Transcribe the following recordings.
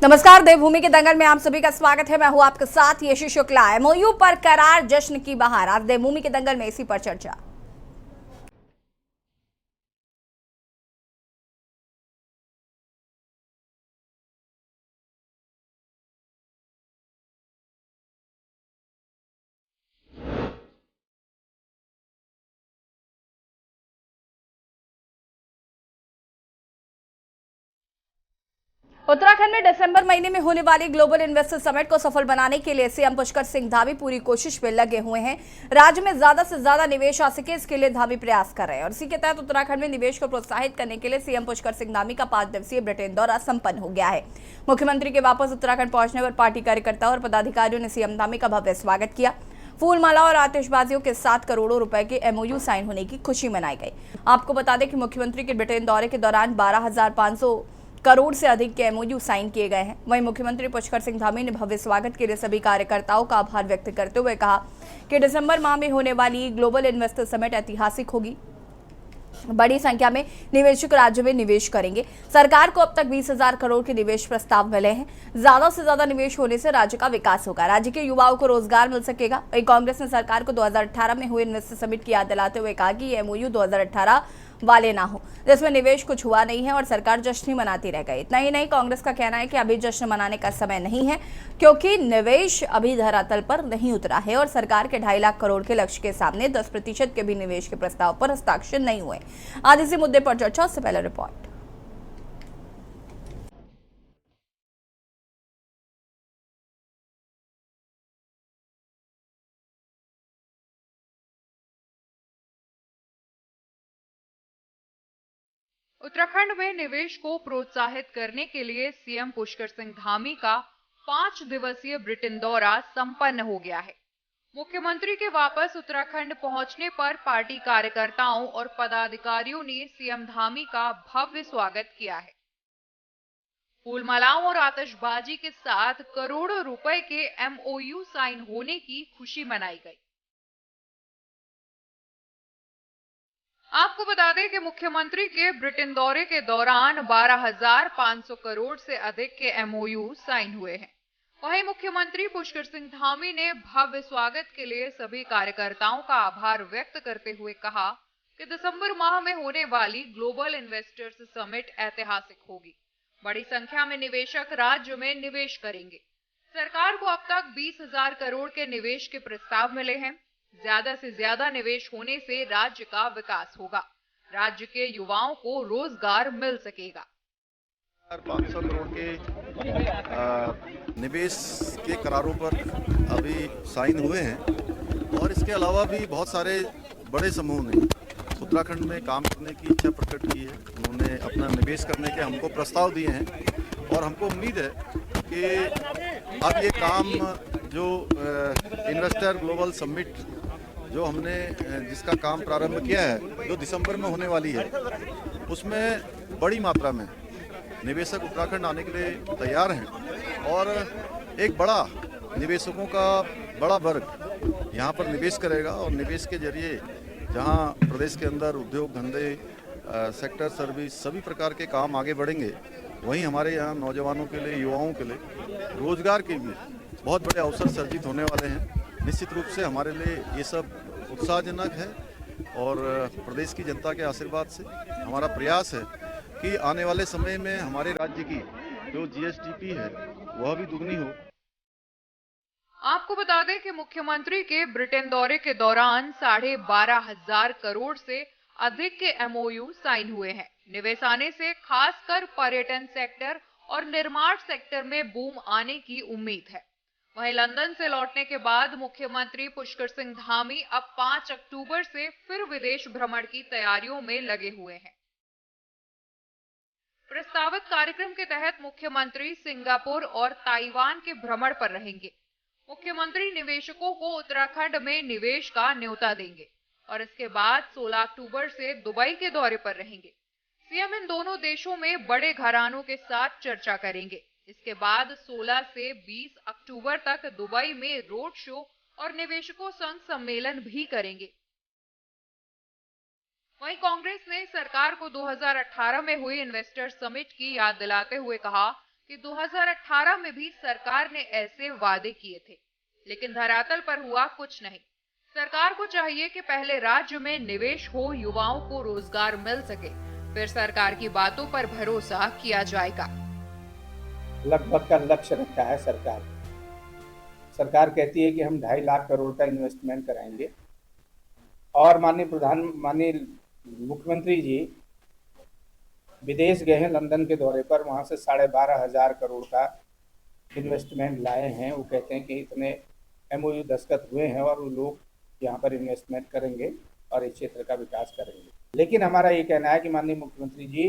नमस्कार, देवभूमि के दंगल में आप सभी का स्वागत है। मैं हूं आपके साथ यशी शुक्ला। एमओयू पर करार, जश्न की बहार। आज देवभूमि के दंगल में इसी पर चर्चा। उत्तराखंड में दिसंबर महीने में होने वाली ग्लोबल इन्वेस्टर समिट को सफल बनाने के लिए सीएम पुष्कर सिंह धामी पूरी कोशिश में लगे हुए हैं। राज्य में ज्यादा से ज्यादा निवेश आ सके, इसके लिए धामी प्रयास कर रहे हैं और इसी के तहत उत्तराखंड में निवेश को प्रोत्साहित करने के लिए सीएम पुष्कर सिंह धामी का 5 दिवसीय ब्रिटेन दौरा संपन्न हो गया है। मुख्यमंत्री के वापस उत्तराखंड पहुंचने पर पार्टी कार्यकर्ताओं और पदाधिकारियों ने सीएम धामी का भव्य स्वागत किया। फूलमाला और आतिशबाजियों के साथ करोड़ों रुपए के एमओयू साइन होने की खुशी मनाई गई। आपको बता दें कि मुख्यमंत्री के ब्रिटेन दौरे के दौरान 12,500 करोड़ से अधिक के एमओयू साइन किए गए हैं। वहीं मुख्यमंत्री पुष्कर सिंह धामी ने भव्य स्वागत के लिए सभी कार्यकर्ताओं का आभार व्यक्त करते हुए कहा कि दिसंबर माह में होने वाली ग्लोबल इन्वेस्टर समिट ऐतिहासिक होगी। बड़ी संख्या में निवेशक राज्य में निवेश करेंगे। सरकार को अब तक 20,000 करोड़ के निवेश प्रस्ताव मिले हैं। ज्यादा से ज्यादा निवेश होने से राज्य का विकास होगा, राज्य के युवाओं को रोजगार मिल सकेगा। वहीं कांग्रेस ने सरकार को 2018 में हुए इन्वेस्टर समिट की याद दिलाते हुए कहा कि ये एमओयू 2018 वाले ना हो, जिसमें निवेश कुछ हुआ नहीं है और सरकार जश्न ही मनाती रह गई। इतना ही नहीं, कांग्रेस का कहना है कि अभी जश्न मनाने का समय नहीं है, क्योंकि निवेश अभी धरातल पर नहीं उतरा है और सरकार के 2.5 लाख करोड़ के लक्ष्य के सामने 10% के भी निवेश के प्रस्ताव पर हस्ताक्षर नहीं हुए। आज इसी मुद्दे पर चर्चा। उससे पहले रिपोर्ट। उत्तराखंड में निवेश को प्रोत्साहित करने के लिए सीएम पुष्कर सिंह धामी का 5 दिवसीय ब्रिटेन दौरा संपन्न हो गया है। मुख्यमंत्री के वापस उत्तराखंड पहुंचने पर पार्टी कार्यकर्ताओं और पदाधिकारियों ने सीएम धामी का भव्य स्वागत किया है। फूलमालाओं और आतिशबाजी के साथ करोड़ों रुपए के एमओयू साइन होने की खुशी मनाई गई। आपको बता दें कि मुख्यमंत्री के ब्रिटेन दौरे के दौरान 12,500 करोड़ से अधिक के एमओयू साइन हुए हैं। वहीं मुख्यमंत्री पुष्कर सिंह धामी ने भव्य स्वागत के लिए सभी कार्यकर्ताओं का आभार व्यक्त करते हुए कहा कि दिसंबर माह में होने वाली ग्लोबल इन्वेस्टर्स समिट ऐतिहासिक होगी। बड़ी संख्या में निवेशक राज्य में निवेश करेंगे। सरकार को अब तक 20,000 करोड़ के निवेश के प्रस्ताव मिले हैं। ज्यादा से ज्यादा निवेश होने से राज्य का विकास होगा, राज्य के युवाओं को रोजगार मिल सकेगा। 500 करोड़ के निवेश के करारों पर अभी साइन हुए हैं और इसके अलावा भी बहुत सारे बड़े समूह ने उत्तराखंड में काम करने की इच्छा प्रकट की है। उन्होंने अपना निवेश करने के हमको प्रस्ताव दिए हैं और हमको उम्मीद है कि अब ये काम जो इन्वेस्टर ग्लोबल समिट जो हमने जिसका काम प्रारंभ किया है, जो दिसंबर में होने वाली है, उसमें बड़ी मात्रा में निवेशक उत्तराखंड आने के लिए तैयार हैं और एक बड़ा निवेशकों का बड़ा वर्ग यहाँ पर निवेश करेगा और निवेश के जरिए जहाँ प्रदेश के अंदर उद्योग धंधे, सेक्टर सर्विस, सभी प्रकार के काम आगे बढ़ेंगे, वहीं हमारे यहाँ नौजवानों के लिए, युवाओं के लिए रोजगार के भी बहुत बड़े अवसर सर्जित होने वाले हैं। निश्चित रूप से हमारे लिए ये सब उत्साहजनक है और प्रदेश की जनता के आशीर्वाद से हमारा प्रयास है कि आने वाले समय में हमारे राज्य की जो जीएसडीपी है वह भी दुगनी हो। आपको बता दें कि मुख्यमंत्री के ब्रिटेन दौरे के दौरान 12,500 करोड़ से अधिक के एमओयू साइन हुए हैं। निवेश आने से खासकर पर्यटन सेक्टर और निर्माण सेक्टर में बूम आने की उम्मीद है। वहीं लंदन से लौटने के बाद मुख्यमंत्री पुष्कर सिंह धामी अब 5 अक्टूबर से फिर विदेश भ्रमण की तैयारियों में लगे हुए हैं। प्रस्तावित कार्यक्रम के तहत मुख्यमंत्री सिंगापुर और ताइवान के भ्रमण पर रहेंगे। मुख्यमंत्री निवेशकों को उत्तराखंड में निवेश का न्योता देंगे और इसके बाद 16 अक्टूबर से दुबई के दौरे पर रहेंगे। सीएम इन दोनों देशों में बड़े घरानों के साथ चर्चा करेंगे। इसके बाद 16 से 20 अक्टूबर तक दुबई में रोड शो और निवेशकों संग सम्मेलन भी करेंगे। वहीं कांग्रेस ने सरकार को 2018 में हुई इन्वेस्टर समिट की याद दिलाते हुए कहा कि 2018 में भी सरकार ने ऐसे वादे किए थे, लेकिन धरातल पर हुआ कुछ नहीं। सरकार को चाहिए कि पहले राज्य में निवेश हो, युवाओं को रोजगार मिल सके, फिर सरकार की बातों पर भरोसा किया जाएगा। लगभग का लक्ष्य रखा है सरकार। सरकार कहती है कि हम 2.5 लाख करोड़ का इन्वेस्टमेंट कराएंगे, और माननीय मुख्यमंत्री जी विदेश गए हैं लंदन के दौरे पर, वहां से 12,500 करोड़ का इन्वेस्टमेंट लाए हैं। वो कहते हैं कि इतने MOU दस्तखत हुए हैं और वो लोग यहाँ पर इन्वेस्टमेंट करेंगे और इस क्षेत्र का विकास करेंगे। लेकिन हमारा ये कहना है कि माननीय मुख्यमंत्री जी,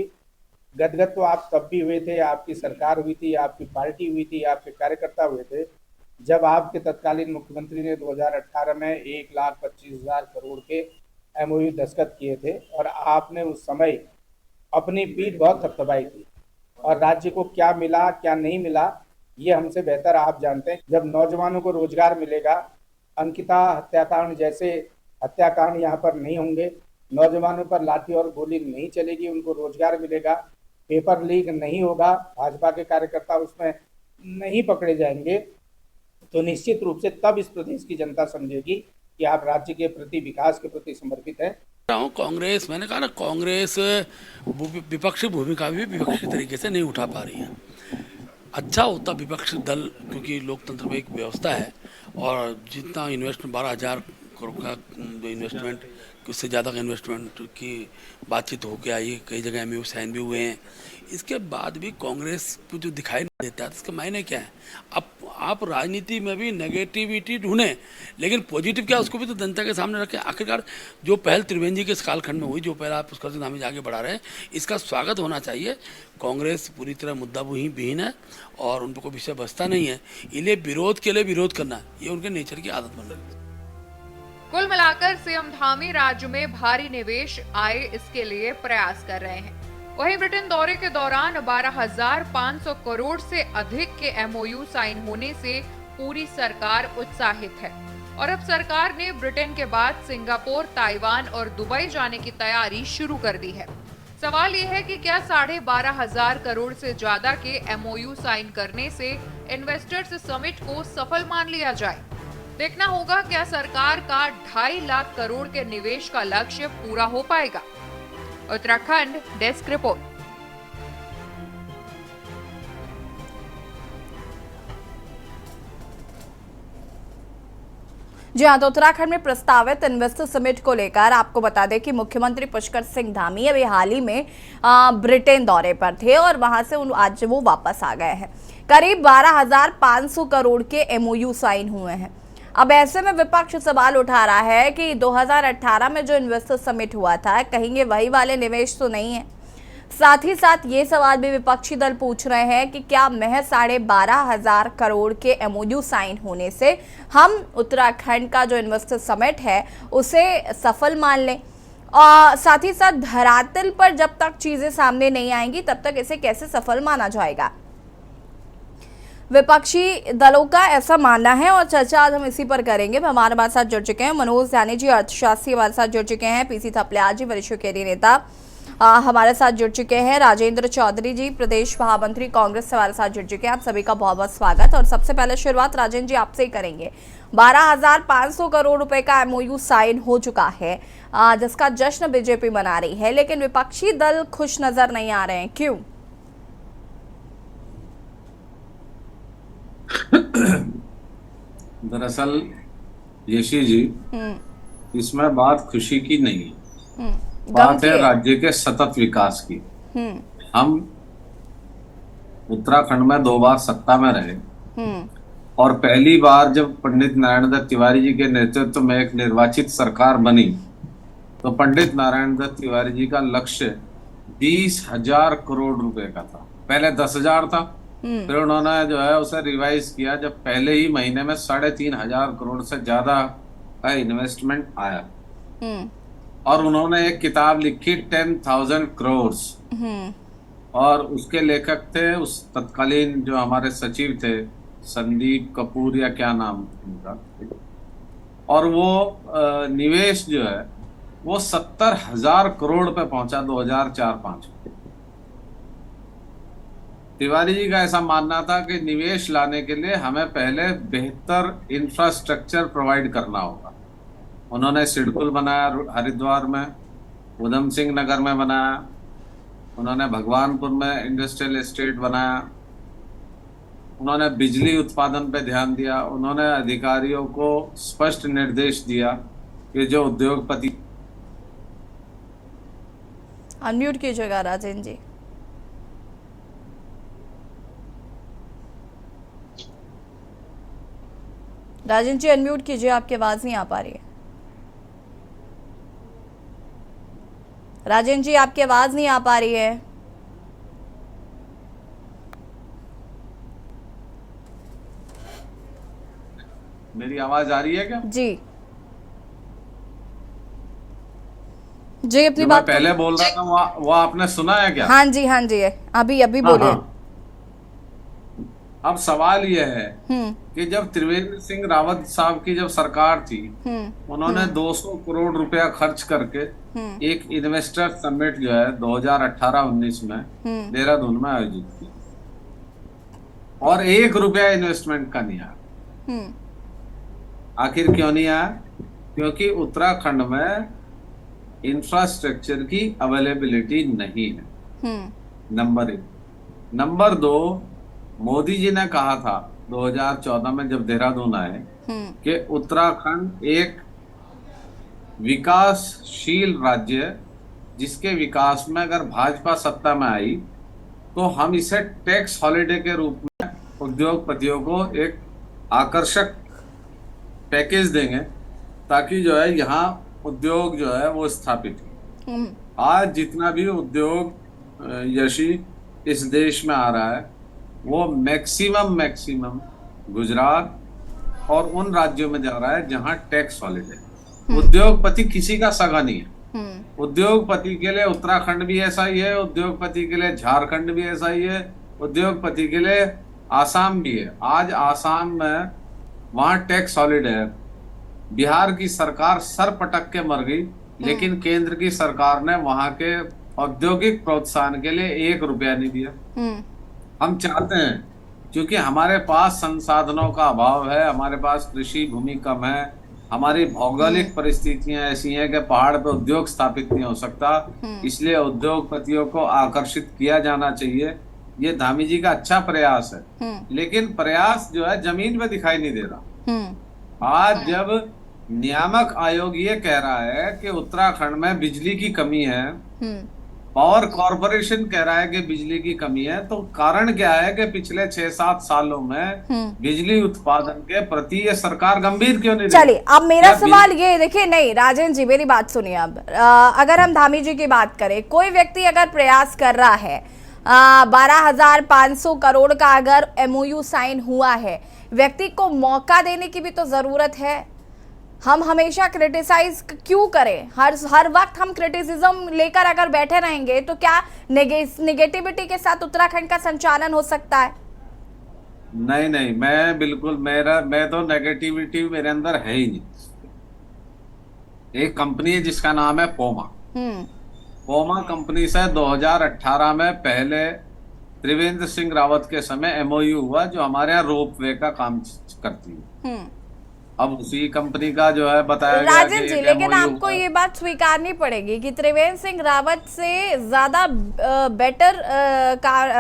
गदगद तो आप तब भी हुए थे, आपकी सरकार हुई थी, आपकी पार्टी हुई थी, आपके कार्यकर्ता हुए थे, जब आपके तत्कालीन मुख्यमंत्री ने 2018 में 1,25,000 करोड़ के MOU दस्तखत किए थे, और आपने उस समय अपनी पीठ बहुत थपथपाई थी। और राज्य को क्या मिला क्या नहीं मिला ये हमसे बेहतर आप जानते हैं। जब नौजवानों को रोजगार मिलेगा, अंकिता हत्याकांड जैसे हत्याकांड यहाँ पर नहीं होंगे, नौजवानों पर लाठी और गोली नहीं चलेगी, उनको रोजगार मिलेगा, पेपर लीक नहीं होगा, भाजपा के कार्यकर्ता उसमें नहीं पकड़े जाएंगे, तो निश्चित रूप से तब इस प्रदेश की जनता समझेगी कि आप राज्य के प्रति, विकास के प्रति समर्पित हैं। कांग्रेस, मैंने कहा ना, कांग्रेस विपक्षी भूमिका भी विपक्षी तरीके से नहीं उठा पा रही है। अच्छा होता विपक्षी दल, क्योंकि लोकतंत्र में एक व्यवस्था है, और जितना इन्वेस्टमेंट 12,000 करोड़ का इन्वेस्टमेंट, उससे ज़्यादा का इन्वेस्टमेंट की बातचीत होकर आई, कई जगह MOU साइन भी हुए हैं। इसके बाद भी कांग्रेस को जो दिखाई नहीं देता है, इसका मायने क्या है? अब आप राजनीति में भी नेगेटिविटी ढूंढें, लेकिन पॉजिटिव क्या, उसको भी तो जनता के सामने रखें। आखिरकार जो पहल त्रिवेंद्र जी के इस कालखंड में हुई, जो पहल आप पुष्कर सिंह धामी आगे बढ़ा रहे हैं, इसका स्वागत होना चाहिए। कांग्रेस पूरी तरह मुद्दा विहीन है और उन पर कोई विषय बचता नहीं है, इसलिए विरोध के लिए विरोध करना ये उनके नेचर की आदत बन रही है। कुल मिलाकर सीएम धामी राज्य में भारी निवेश आए, इसके लिए प्रयास कर रहे हैं। वहीं ब्रिटेन दौरे के दौरान 12,500 करोड़ से अधिक के MOU साइन होने से पूरी सरकार उत्साहित है, और अब सरकार ने ब्रिटेन के बाद सिंगापुर, ताइवान और दुबई जाने की तैयारी शुरू कर दी है। सवाल ये है कि क्या 12,500 करोड़ से ज्यादा के MOU साइन करने से इन्वेस्टर्स समिट को सफल मान लिया जाए। देखना होगा क्या सरकार का 2.5 लाख करोड़ के निवेश का लक्ष्य पूरा हो पाएगा। Uttarakhand desk report. जी हाँ, तो उत्तराखंड में प्रस्तावित इन्वेस्टर समिट को लेकर आपको बता दें कि मुख्यमंत्री पुष्कर सिंह धामी अभी हाल ही में ब्रिटेन दौरे पर थे और वहां से आज वो वापस आ गए हैं। करीब 12,500 करोड़ के MOU साइन हुए हैं। अब ऐसे में विपक्ष सवाल उठा रहा है कि 2018 में जो इन्वेस्टर समिट हुआ था, कहीं ये वही वाले निवेश तो नहीं है। साथ ही साथ ये सवाल भी विपक्षी दल पूछ रहे हैं कि क्या महज 12,500 करोड़ के MOU साइन होने से हम उत्तराखंड का जो इन्वेस्टर समिट है उसे सफल मान लें, और साथ ही साथ धरातल पर जब तक चीजें सामने नहीं आएंगी तब तक इसे कैसे सफल माना जाएगा। विपक्षी दलों का ऐसा मानना है और चर्चा आज हम इसी पर करेंगे। हमारे साथ जुड़ चुके हैं मनोज ध्यानी जी, अर्थशास्त्री हमारे साथ जुड़ चुके हैं, PC थपलियाल जी, वरिष्ठ कैडी नेता हमारे साथ जुड़ चुके हैं, राजेंद्र चौधरी जी, प्रदेश महामंत्री कांग्रेस से हमारे साथ जुड़ चुके हैं। आप सभी का बहुत बहुत स्वागत। और सबसे पहले शुरुआत राजेंद्र जी आपसे ही करेंगे। 12,500 करोड़ रुपए का MOU साइन हो चुका है, जिसका जश्न बीजेपी मना रही है, लेकिन विपक्षी दल खुश नजर नहीं आ रहे हैं, क्यों? दरअसल यशी जी, इसमें बात खुशी की नहीं है, बात है राज्य के सतत विकास की। हम उत्तराखंड में 2 बार सत्ता में रहे, और पहली बार जब पंडित नारायण दत्त तिवारी जी के नेतृत्व में एक निर्वाचित सरकार बनी, तो पंडित नारायण दत्त तिवारी जी का लक्ष्य 20,000 करोड़ रुपए का था। पहले 10,000 था, फिर उन्होंने जो है उसे रिवाइज किया, जब पहले ही महीने में 3,500 करोड़ से ज्यादा का इन्वेस्टमेंट आया। और उन्होंने एक किताब लिखी 10,000 करोड़, और उसके लेखक थे उस तत्कालीन जो हमारे सचिव थे, संदीप कपूर या क्या नाम उनका, और वो निवेश जो है वो 70,000 करोड़ पे पहुंचा 2004-05। तिवारी जी का ऐसा मानना था कि निवेश लाने के लिए हमें पहले बेहतर इंफ्रास्ट्रक्चर प्रोवाइड करना होगा। उन्होंने सिडकुल बनाया हरिद्वार में, उधम सिंह नगर में बनाया, उन्होंने भगवानपुर में इंडस्ट्रियल एस्टेट बनाया, उन्होंने बिजली उत्पादन पे ध्यान दिया, उन्होंने अधिकारियों को स्पष्ट निर्देश दिया कि जो उद्योगपति। अनम्यूट कीजिएगा राजेंद्र जी। राजेंद्र जी अनम्यूट कीजिए, आपकी आवाज नहीं आ पा रही है। राजेंद्र जी आपकी आवाज नहीं आ पा रही है। मेरी आवाज आ रही है क्या? जी जी, अपनी जो बात मैं पहले बोल रहा था वो आपने सुना है क्या? हाँ जी हाँ जी, अभी अभी हाँ, बोलिए। हाँ। अब सवाल यह है हम्म कि जब त्रिवेंद्र सिंह रावत साहब की जब सरकार थी, उन्होंने 200 करोड़ रुपया खर्च करके एक इन्वेस्टर समिट जो है 2018-19 में देहरादून में आयोजित की, और 1 रुपया इन्वेस्टमेंट का नहीं आया। आखिर क्यों नहीं आया? क्योंकि उत्तराखंड में इंफ्रास्ट्रक्चर की अवेलेबिलिटी नहीं है, नंबर 1। नंबर 2, मोदी जी ने कहा था 2014 में जब देहरादून आए कि उत्तराखंड एक विकासशील राज्य है, जिसके विकास में अगर भाजपा सत्ता में आई तो हम इसे टैक्स हॉलिडे के रूप में उद्योगपतियों को एक आकर्षक पैकेज देंगे, ताकि जो है यहाँ उद्योग जो है वो स्थापित हो। आज जितना भी उद्योग यशी इस देश में आ रहा है वो मैक्सिमम गुजरात और उन राज्यों में जा रहा है जहां टैक्स हॉलिडे। उद्योगपति किसी का सगा नहीं है। उद्योगपति के लिए उत्तराखंड भी ऐसा ही है, उद्योगपति के लिए झारखंड भी ऐसा ही है, उद्योगपति के लिए आसाम भी है। आज आसाम में वहां टैक्स हॉलिडे है। बिहार की सरकार सर पटक के मर गई, लेकिन केंद्र की सरकार ने वहां के औद्योगिक प्रोत्साहन के लिए 1 रुपया नहीं दिया। हम चाहते हैं, क्योंकि हमारे पास संसाधनों का अभाव है, हमारे पास कृषि भूमि कम है, हमारी भौगोलिक परिस्थितियां ऐसी हैं कि पहाड़ पे उद्योग स्थापित नहीं हो सकता, इसलिए उद्योगपतियों को आकर्षित किया जाना चाहिए। ये धामी जी का अच्छा प्रयास है, लेकिन प्रयास जो है जमीन पे दिखाई नहीं दे रहा। आज जब नियामक आयोग ये कह रहा है कि उत्तराखंड में बिजली की कमी है, पावर कॉरपोरेशन कह रहा है कि बिजली की कमी है, तो कारण क्या है कि पिछले 6-7 सालों में बिजली उत्पादन के प्रति ये सरकार गंभीर क्यों नहीं? चलिए, अब मेरा सवाल ये देखिए, नहीं राजेंद्र जी मेरी बात सुनिए। अब अगर हम धामी जी की बात करें, कोई व्यक्ति अगर प्रयास कर रहा है, 12,500 करोड़ का अगर MOU साइन हुआ है, व्यक्ति को मौका देने की भी तो जरूरत है। हम हमेशा क्रिटिसाइज क्यों करें? हर वक्त हम क्रिटिसिज्म लेकर अगर बैठे रहेंगे तो क्या नेगेटिविटी के साथ उत्तराखंड का संचालन हो सकता है? नहीं, मैं तो नेगेटिविटी मेरे अंदर है ही नहीं। एक कंपनी है जिसका नाम है पोमा। पोमा कंपनी से 2018 में पहले त्रिवेंद्र सिंह रावत के समय MOU हुआ, जो हमारे यहाँ रोपवे का काम करती है। अब उसी कंपनी का जो है बताया गया राजन जी, लेकिन आपको ये बात स्वीकारनी पड़ेगी कि त्रिवेंद्र सिंह रावत से ज्यादा बेटर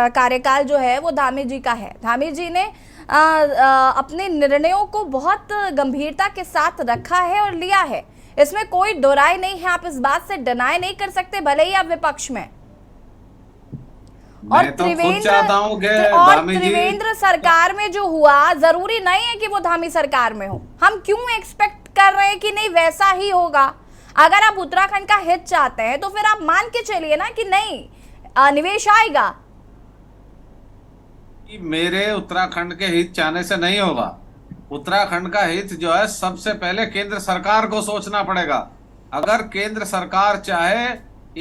कार्यकाल जो है वो धामी जी का है। धामी जी ने अपने निर्णयों को बहुत गंभीरता के साथ रखा है और लिया है, इसमें कोई दो राय नहीं है। आप इस बात से डिनाई नहीं कर सकते, भले ही आप विपक्ष में। और त्रिवेंद्र सरकार में जो हुआ, जरूरी नहीं है कि वो धामी सरकार में हो। हम क्यों एक्सपेक्ट कर रहे हैं कि नहीं वैसा ही होगा? अगर आप उत्तराखंड का हित चाहते हैं तो फिर आप मान के चलिए ना कि नहीं निवेश आएगा। मेरे उत्तराखंड के हित चाहने से नहीं होगा। उत्तराखंड का हित जो है सबसे पहले केंद्र सरकार को सोचना पड़ेगा। अगर केंद्र सरकार चाहे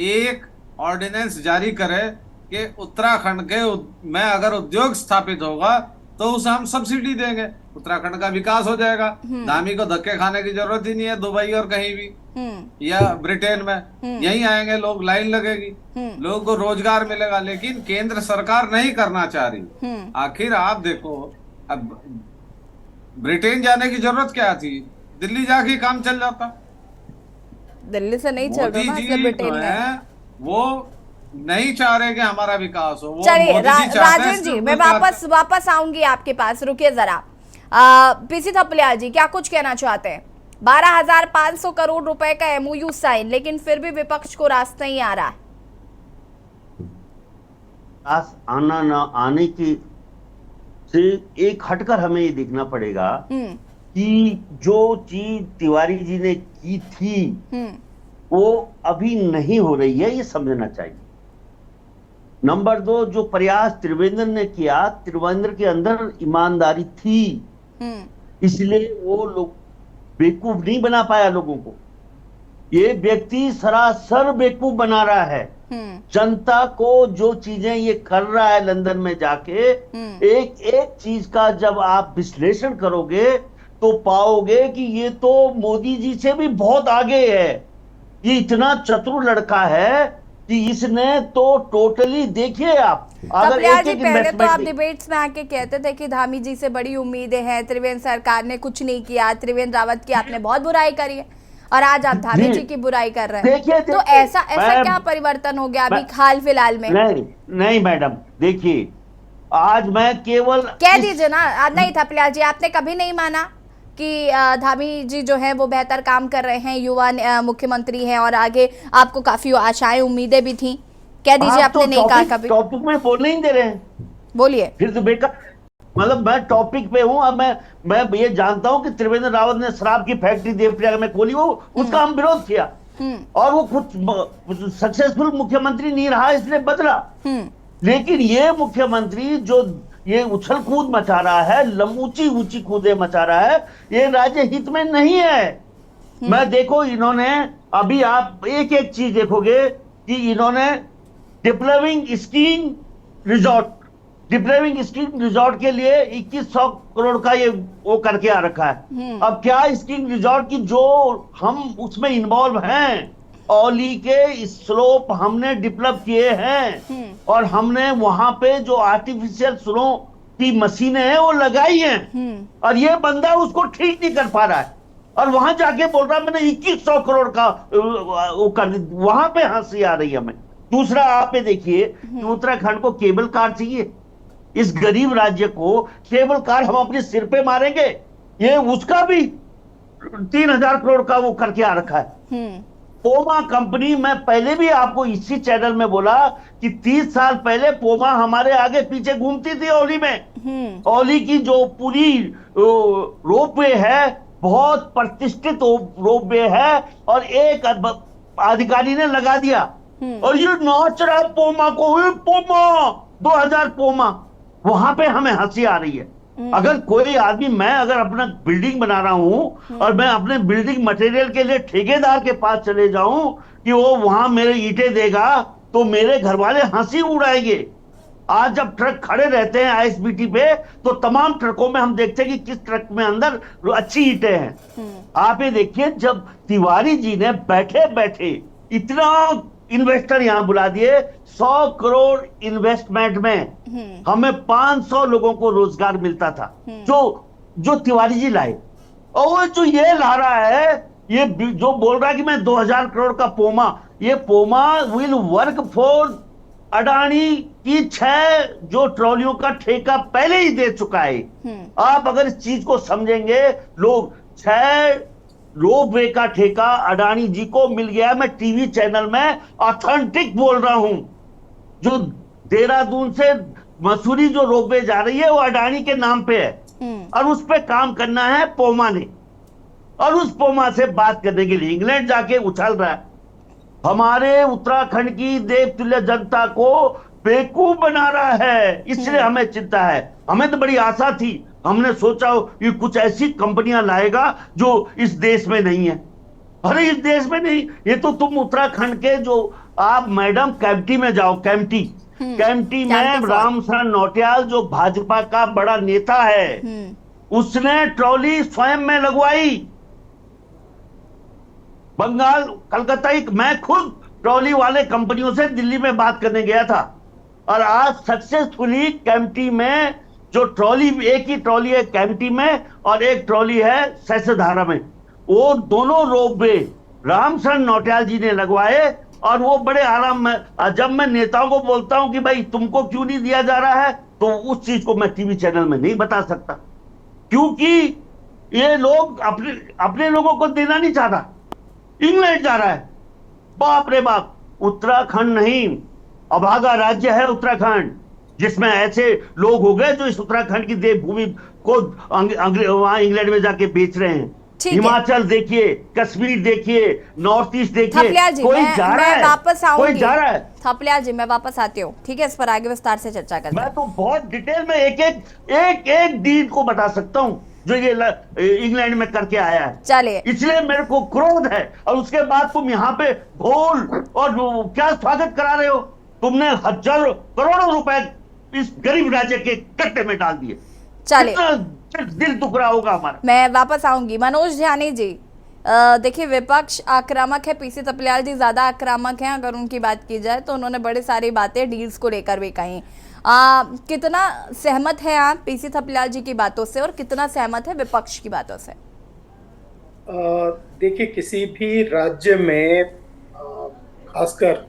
एक ऑर्डिनेंस जारी करे कि उत्तराखंड के में अगर उद्योग स्थापित होगा तो उसे हम सब्सिडी देंगे, उत्तराखंड का विकास हो जाएगा। धामी को धक्के खाने की जरूरत ही नहीं है दुबई और कहीं भी। या ब्रिटेन में, यहीं आएंगे लोग, लाइन लगेगी, लोगों को रोजगार मिलेगा, लेकिन केंद्र सरकार नहीं करना चाह रही। आखिर आप देखो, अब ब्रिटेन जाने की जरूरत क्या थी, दिल्ली जाके काम चल जाता। दिल्ली से नहीं चल मोदी रहा जी मतलब ब्रिटेन जो में। है वो नहीं चाह रहे कि हमारा विकास हो, वो चलिए मोदी जी चाहते हैं राजेंद्र जी, सिर्फ मैं गुजरात। वापस आऊंगी आपके पास, रुकिए जरा। पीसी थपलियाल जी, क्या कुछ कहना चाहते हैं? 12,500 करोड़ रुपए का एमओयू साइन, लेकिन फिर भी विपक्ष को रास्ता नहीं आ रहा है। आना ना आने की से एक हटकर हमें ये देखना पड़ेगा कि जो चीज तिवारी जी ने की थी वो अभी नहीं हो रही है, ये समझना चाहिए। नंबर 2, जो प्रयास त्रिवेंद्र ने किया, त्रिवेंद्र के अंदर ईमानदारी थी, इसलिए वो लोग बेवकूफ नहीं बना पाया लोगों को। ये व्यक्ति सरासर बेवकूफ बना रहा है जनता को। जो चीजें ये कर रहा है लंदन में जाके, एक एक चीज का जब आप विश्लेषण करोगे तो पाओगे कि ये तो मोदी जी से भी बहुत आगे है। ये इतना चतुर लड़का है कि इसने तो टोटली, देखिए आप, अगर थपलियाल जी, एक पहले तो आप इन्वेस्टमेंट डिबेट्स में आके कहते थे कि धामी जी से बड़ी उम्मीदें हैं, त्रिवेंद्र सरकार ने कुछ नहीं किया, त्रिवेंद्र रावत की आपने बहुत बुराई करी है, और आज आप धामी जी की बुराई कर रहे हैं। देखिए, तो ऐसा क्या परिवर्तन हो गया अभी हाल फिलहाल में? नहीं मैडम, देखिए आज मैं केवल कह दीजिए ना। नहीं थपलियाल जी, आपने कभी नहीं माना कि धामी जी जो है वो बेहतर काम कर रहे हैं, युवा मुख्यमंत्री हैं, और आगे आपको काफी आशाएं उम्मीदें भी थी? कह दीजिए, आपने नहीं कहा कभी। टॉपिक में बोलने ही दे रहे हैं, बोलिए। फिर तो बेकार, मतलब मैं टॉपिक पे हूं। अब मैं ये जानता हूं कि त्रिवेंद्र रावत ने शराब की फैक्ट्री देवप्रयाग में खोली, वो उसका हम विरोध किया, और वो कुछ सक्सेसफुल मुख्यमंत्री नहीं रहा, इसलिए बदला। लेकिन ये मुख्यमंत्री जो ये उछल कूद मचा रहा है, ऊंची ऊंची कूदे मचा रहा है, ये राज्य हित में नहीं है। मैं देखो, इन्होंने अभी आप एक एक चीज देखोगे कि इन्होंने डेवलपिंग स्कीइंग रिजॉर्ट के लिए 2100 करोड़ का ये वो करके आ रखा है। अब क्या स्कीइंग रिजॉर्ट की जो हम उसमें इन्वॉल्व हैं, औली के स्लोप हमने डेवलप किए हैं, और हमने वहां पे जो आर्टिफिशियल स्नो की मशीनें हैं वो लगाई हैं, और ये बंदा उसको ठीक नहीं कर पा रहा है, और वहां जाके बोल रहा है मैंने 2100 करोड़ का वो कर दी। वहां पे हंसी आ रही है हमें। दूसरा, आप ये देखिए कि उत्तराखंड को केबल कार चाहिए, इस गरीब राज्य को केबल कार हम अपने सिर पे मारेंगे, ये उसका भी 3000 करोड़ का वो करके आ रखा है। पोमा कंपनी, मैं पहले भी आपको इसी चैनल में बोला कि 30 साल पहले पोमा हमारे आगे पीछे घूमती थी औली में। औली की जो पूरी रोपवे है, बहुत प्रतिष्ठित रोपवे है, और एक अधिकारी ने लगा दिया, और ये नाच रहा पोमा को, पोमा 2000 पोमा। वहां पे हमें हंसी आ रही है। अगर कोई आदमी, मैं अगर अपना बिल्डिंग बना रहा हूं और मैं अपने बिल्डिंग मटेरियल के लिए ठेकेदार के पास चले जाऊं कि वो वहां मेरे ईंटें देगा, तो मेरे घर वाले हंसी उड़ाएंगे। आज जब ट्रक खड़े रहते हैं आईएसबीटी पे, तो तमाम ट्रकों में हम देखते हैं कि किस ट्रक में अंदर अच्छी ईंटें हैं। आप ये देखिए, जब तिवारी जी ने बैठे बैठे इतना इन्वेस्टर यहां बुला दिए, 100 करोड़ इन्वेस्टमेंट में हमें 500 लोगों को रोजगार मिलता था, जो तिवारी जी लाए। और वो जो ये ला रहा है, ये जो बोल रहा है कि मैं 2000 करोड़ का पोमा, ये पोमा विल वर्क फॉर अडानी की 6 जो ट्रॉलियों का ठेका पहले ही दे चुका है। आप अगर इस चीज को समझेंगे, लोग 6 रोपवे का ठेका अडानी जी को मिल गया। मैं टीवी चैनल में ऑथेंटिक बोल रहा हूं, जो देहरादून से मसूरी जो रोपवे जा रही है वो अडानी के नाम पे है, और उस पे काम करना है पोमा ने, और उस पोमा से बात करने के लिए इंग्लैंड जाके उछल रहा है। हमारे उत्तराखंड की देवतुल्य जनता को बेवकूफ बना रहा है, इसलिए हमें चिंता है। हमें तो बड़ी आशा थी, हमने सोचा ये कुछ ऐसी कंपनियां लाएगा जो इस देश में नहीं है। अरे इस देश में नहीं, ये तो तुम उत्तराखंड के जो आप मैडम कैंपटी में जाओ, कैंपटी में रामशरण नौटियाल जो भाजपा का बड़ा नेता है, उसने ट्रॉली स्वयं में लगवाई। बंगाल, कलकत्ता, मैं खुद ट्रॉली वाले कंपनियों से दिल्ली में बात करने गया था और आज सक्सेसफुली कैंपटी में जो ट्रॉली, एक ही ट्रॉली है कैंपटी में और एक ट्रॉली है सैसेधारा में, वो दोनों रोपवे रामशरण नौटियाल जी ने लगवाए और वो बड़े आराम में। जब मैं नेताओं को बोलता हूं कि भाई तुमको क्यों नहीं दिया जा रहा है, तो उस चीज को मैं टीवी चैनल में नहीं बता सकता, क्योंकि ये लोग अपने लोगों को देना नहीं चाहता। इंग्लैंड जा रहा है, बाप रे बाप। उत्तराखंड नहीं, अभागा राज्य है उत्तराखंड, जिसमें ऐसे लोग हो गए जो इस उत्तराखंड की देवभूमि को वहां इंग्लैंड में जाके बेच रहे हैं। हिमाचल देखिए, कश्मीर देखिए, नॉर्थ ईस्ट देखिए, कोई जा रहा है, वापस कोई जा रहा है। थपलियाल जी, मैं वापस आती हूँ, ठीक है, इस पर आगे विस्तार से चर्चा करते हैं। मैं तो बहुत डिटेल में एक डील को बता सकता हूँ जो ये इंग्लैंड में करके आया है। चलिए, इसलिए मेरे को क्रोध है। और उसके बाद तुम यहाँ पे ढोल और क्या स्वागत करा रहे हो? तुमने हजारों करोड़ों रुपए इस गरीब राज्य के कट्टे में डाल दिए। चलिए, दिल दुख रहा होगा हमारा। मैं वापस आऊंगी। मनोज ध्यानी जी, देखिए विपक्ष आक्रामक है, पीसी थपलियाल जी ज्यादा आक्रामक हैं। अगर उनकी बात की जाए तो उन्होंने बड़ी सारी बातें डील्स को लेकर भी कही। कितना सहमत है आप पीसी थपलियाल जी की बातों से और कितना सहमत है विपक्ष की बातों से? देखिए, किसी भी राज्य में खासकर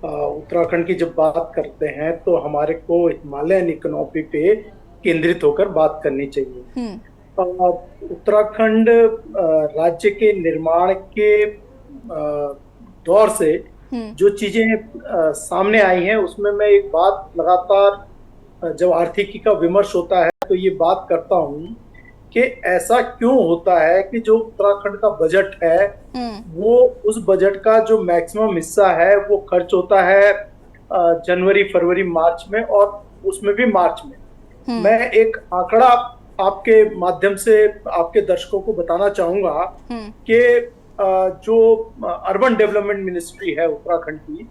उत्तराखंड की जब बात करते हैं तो हमारे को हिमालयन इकोनॉमी पे केंद्रित होकर बात करनी चाहिए। उत्तराखंड राज्य के निर्माण के दौर से जो चीजें सामने आई हैं उसमें मैं एक बात लगातार जब आर्थिकी का विमर्श होता है तो ये बात करता हूँ कि ऐसा क्यों होता है कि जो उत्तराखंड का बजट है वो उस बजट का जो मैक्सिमम हिस्सा है वो खर्च होता है जनवरी, फरवरी, मार्च में, और उसमें भी मार्च में। मैं एक आंकड़ा आपके माध्यम से आपके दर्शकों को बताना चाहूंगा कि जो अर्बन डेवलपमेंट मिनिस्ट्री है उत्तराखंड की,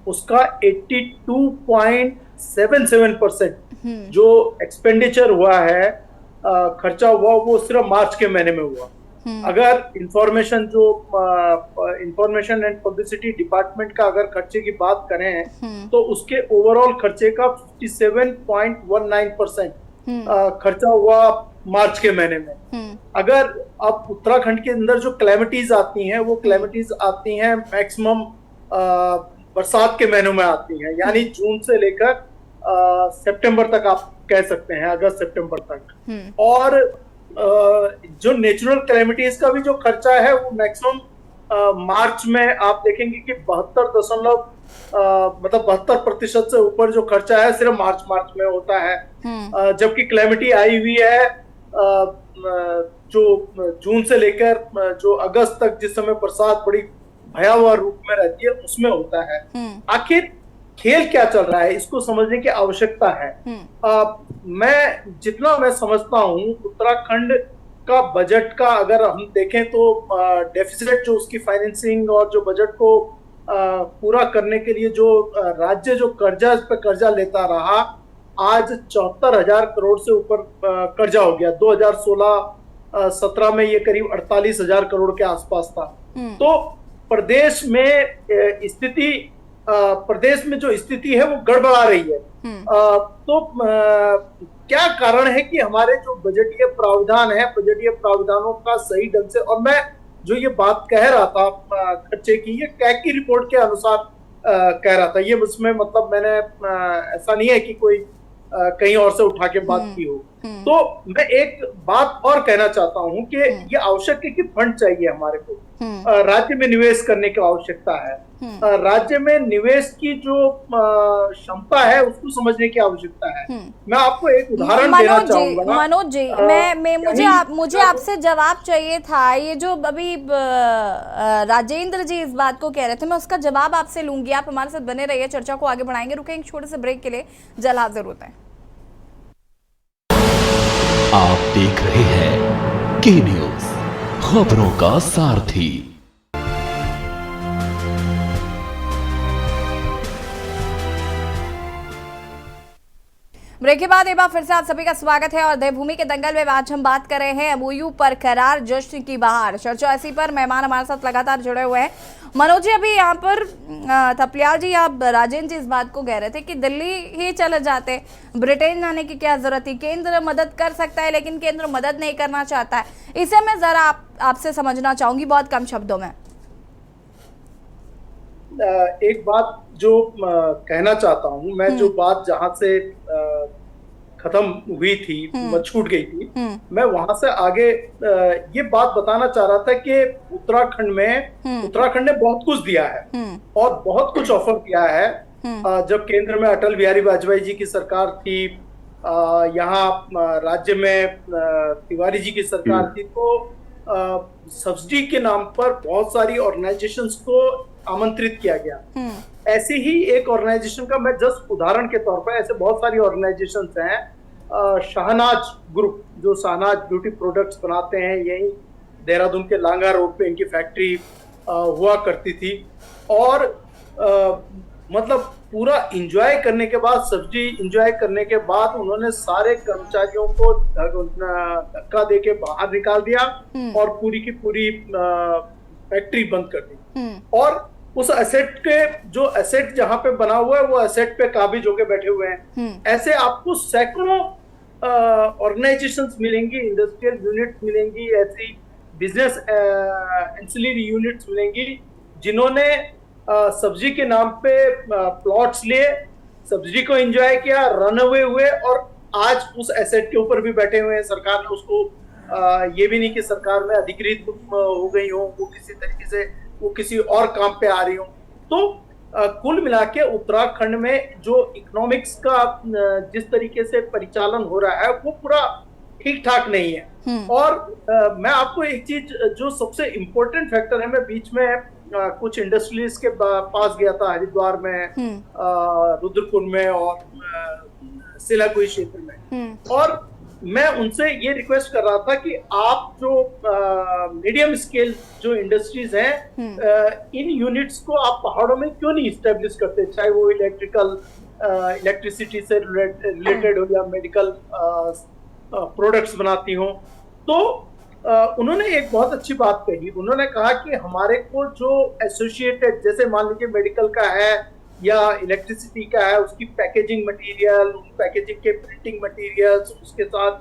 उसका 82.77% जो एक्सपेंडिचर हुआ है, खर्चा हुआ, वो सिर्फ मार्च के महीने में हुआ। अगर इंफॉर्मेशन एंड पब्लिसिटी डिपार्टमेंट का अगर खर्चे की बात करें तो उसके ओवरऑल खर्चे का 57.19% खर्चा हुआ मार्च के महीने में। अगर अब उत्तराखंड के अंदर जो क्लैमिटीज आती हैं वो क्लैमिटीज आती हैं मैक्सिमम बरसात के महीनों में आती हैं, यानी जून से लेकर सितंबर तक आप कह सकते हैं, अगस्त सितंबर तक। और जो नेचुरल क्लैमिटीज का भी जो खर्चा है वो मैक्सिमम मार्च में आप देखेंगे कि 72% से ऊपर जो खर्चा है सिर्फ मार्च में होता है। जबकि क्लैमिटी आई हुई है जो जून से लेकर जो अगस्त तक, जिस समय बरसात बड़ी भयावह रूप में रहती है, उसमें होता है। आखिर खेल क्या चल रहा है, इसको समझने की आवश्यकता है। जितना मैं समझता हूँ उत्तराखंड का बजट का अगर हम देखें तो डेफिसिट जो उसकी फाइनेंसिंग और जो बजट को पूरा करने के लिए जो राज्य जो कर्जा लेता रहा, आज 74,000 करोड़ से ऊपर कर्जा हो गया। 2016-17 में ये करीब 48,000 करोड़ के आसपास था। तो प्रदेश में जो स्थिति है वो गड़बड़ा रही है। तो क्या कारण है कि हमारे जो बजटीय प्रावधान है, बजटीय प्रावधानों का सही ढंग से, और मैं जो ये बात कह रहा था खर्चे की, ये कैग की रिपोर्ट के अनुसार कह रहा था, ये उसमें मतलब मैंने ऐसा नहीं है कि कोई कहीं और से उठा के बात की हो। तो मैं एक बात और कहना चाहता हूं कि ये आवश्यक है कि फंड चाहिए हमारे को, राज्य में निवेश करने की आवश्यकता है। राज्य में निवेश की जो क्षमता है उसको समझने की आवश्यकता है। मैं आपको एक उदाहरण देना चाहूंगा। मनोज जी, मुझे आपसे जवाब चाहिए था। ये जो अभी राजेंद्र जी इस बात को कह रहे थे, मैं उसका जवाब आपसे लूंगी। आप हमारे साथ बने रहिए, चर्चा को आगे बढ़ाएंगे। रुके एक छोटे से ब्रेक के लिए, जल्द हाजिर होते हैं। आप देख रहे हैं के न्यूज, खबरों का सारथी। ब्रेक के बाद एक बार फिर से आप सभी का स्वागत है और देवभूमि के दंगल में आज हम बात कर रहे हैं एमओयू पर करार जश्न की बहार। चर्चा इसी पर मेहमान हमारे साथ लगातार जुड़े हुए हैं। मनोज जी, अभी यहाँ पर थपलियाल जी, आप राजेंद्र जी इस बात को कह रहे थे कि दिल्ली ही चले जाते, ब्रिटेन जाने की क्या जरूरत थी, केंद्र मदद कर सकता है लेकिन केंद्र मदद नहीं करना चाहता है। इसे मैं जरा आपसे समझना चाहूंगी बहुत कम शब्दों में। एक बात जो कहना चाहता हूँ मैं, जो बात जहां से खत्म हुई थी, छूट गई थी, मैं वहां से आगे ये बात बताना चाह रहा था कि उत्तराखंड ने बहुत कुछ दिया है और बहुत कुछ ऑफर किया है। जब केंद्र में अटल बिहारी वाजपेयी जी की सरकार थी, यहाँ राज्य में तिवारी जी की सरकार थी, तो सब्सिडी के नाम पर बहुत सारी ऑर्गेनाइजेशंस को आमंत्रित किया गया। ऐसे ही एक ऑर्गेनाइजेशन का मैं जस्ट उदाहरण के तौर पर, ऐसे बहुत सारी ऑर्गेनाइजेशंस हैं। शाहनाज ग्रुप जो शाहनाज ब्यूटी प्रोडक्ट्स बनाते हैं, यही देहरादून के लांगा रोड पे इनकी फैक्ट्री हुआ करती थी। और मतलब पूरा इंजॉय करने के बाद, सब्सिडी इंजॉय करने के बाद, उन्होंने सारे कर्मचारियों को धक्का दे के बाहर निकाल दिया और पूरी की पूरी फैक्ट्री बंद कर दी। और उस एसेट के, जो एसेट जहां पे बना हुआ है, वो एसेट पे काबिज होके बैठे हुए हैं। ऐसे आपको सैकड़ों ऑर्गेनाइजेशंस मिलेंगी, इंडस्ट्रियल यूनिट्स मिलेंगी, ऐसी बिजनेस एंसिलरी यूनिट्स मिलेंगी जिन्होंने सब्सिडी के नाम पे प्लॉट्स लिए, सब्सिडी को एंजॉय किया, रन अवे हुए और आज उस एसेट के ऊपर भी बैठे हुए हैं। सरकार ने उसको ये भी नहीं कि सरकार में अधिकृत हो गई हो, वो किसी तरीके से वो किसी और काम पे आ रही हो। तो कुल मिला के उत्तराखंड में जो इकोनॉमिक्स का जिस तरीके से परिचालन हो रहा है, वो पूरा ठीक ठाक नहीं है। और मैं आपको एक चीज जो सबसे इम्पोर्टेंट फैक्टर है, मैं बीच में कुछ इंडस्ट्रीज के पास गया था, हरिद्वार में, रुद्रकुंड में और सिलाकुई क्षेत्र में, और मैं उनसे ये रिक्वेस्ट कर रहा था कि आप जो मीडियम स्केल जो इंडस्ट्रीज हैं, इन यूनिट्स को आप पहाड़ों में क्यों नहीं इस्टेब्लिश करते, चाहे वो इलेक्ट्रिसिटी से रिलेटेड हो या मेडिकल प्रोडक्ट्स बनाती हो। तो उन्होंने एक बहुत अच्छी बात कही। उन्होंने कहा कि हमारे को जो एसोसिएटेड, जैसे मान लीजिए मेडिकल का है या इलेक्ट्रिसिटी का है, उसकी पैकेजिंग मटेरियल, पैकेजिंग के प्रिंटिंग मटेरियल्स, उसके साथ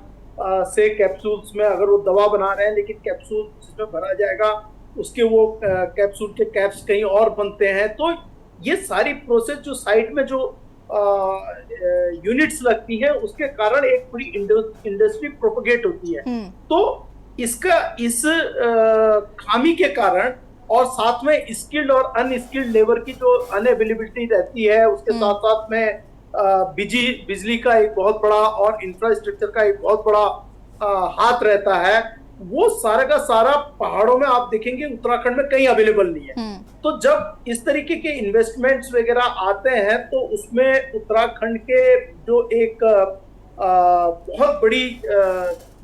से कैप्सूल्स में अगर वो दवा बना रहे हैं लेकिन कैप्सूल जिसमें भरा जाएगा उसके वो कैप्सूल के कैप्स कहीं और बनते हैं, तो ये सारी प्रोसेस जो साइड में जो यूनिट्स लगती है, उसके कारण एक पूरी इंडस्ट्री प्रोपगेट होती है। तो इस खामी के कारण और साथ में स्किल्ड और अनस्किल्ड लेबर की जो अनअवेलेबिलिटी रहती है, उसके साथ साथ में बिजली का एक बहुत बड़ा और इंफ्रास्ट्रक्चर का एक बहुत बड़ा हाथ रहता है, वो सारा का सारा पहाड़ों में आप देखेंगे उत्तराखंड में कहीं अवेलेबल नहीं है। तो जब इस तरीके के इन्वेस्टमेंट्स वगैरह आते हैं तो उसमें उत्तराखंड के जो एक बहुत बड़ी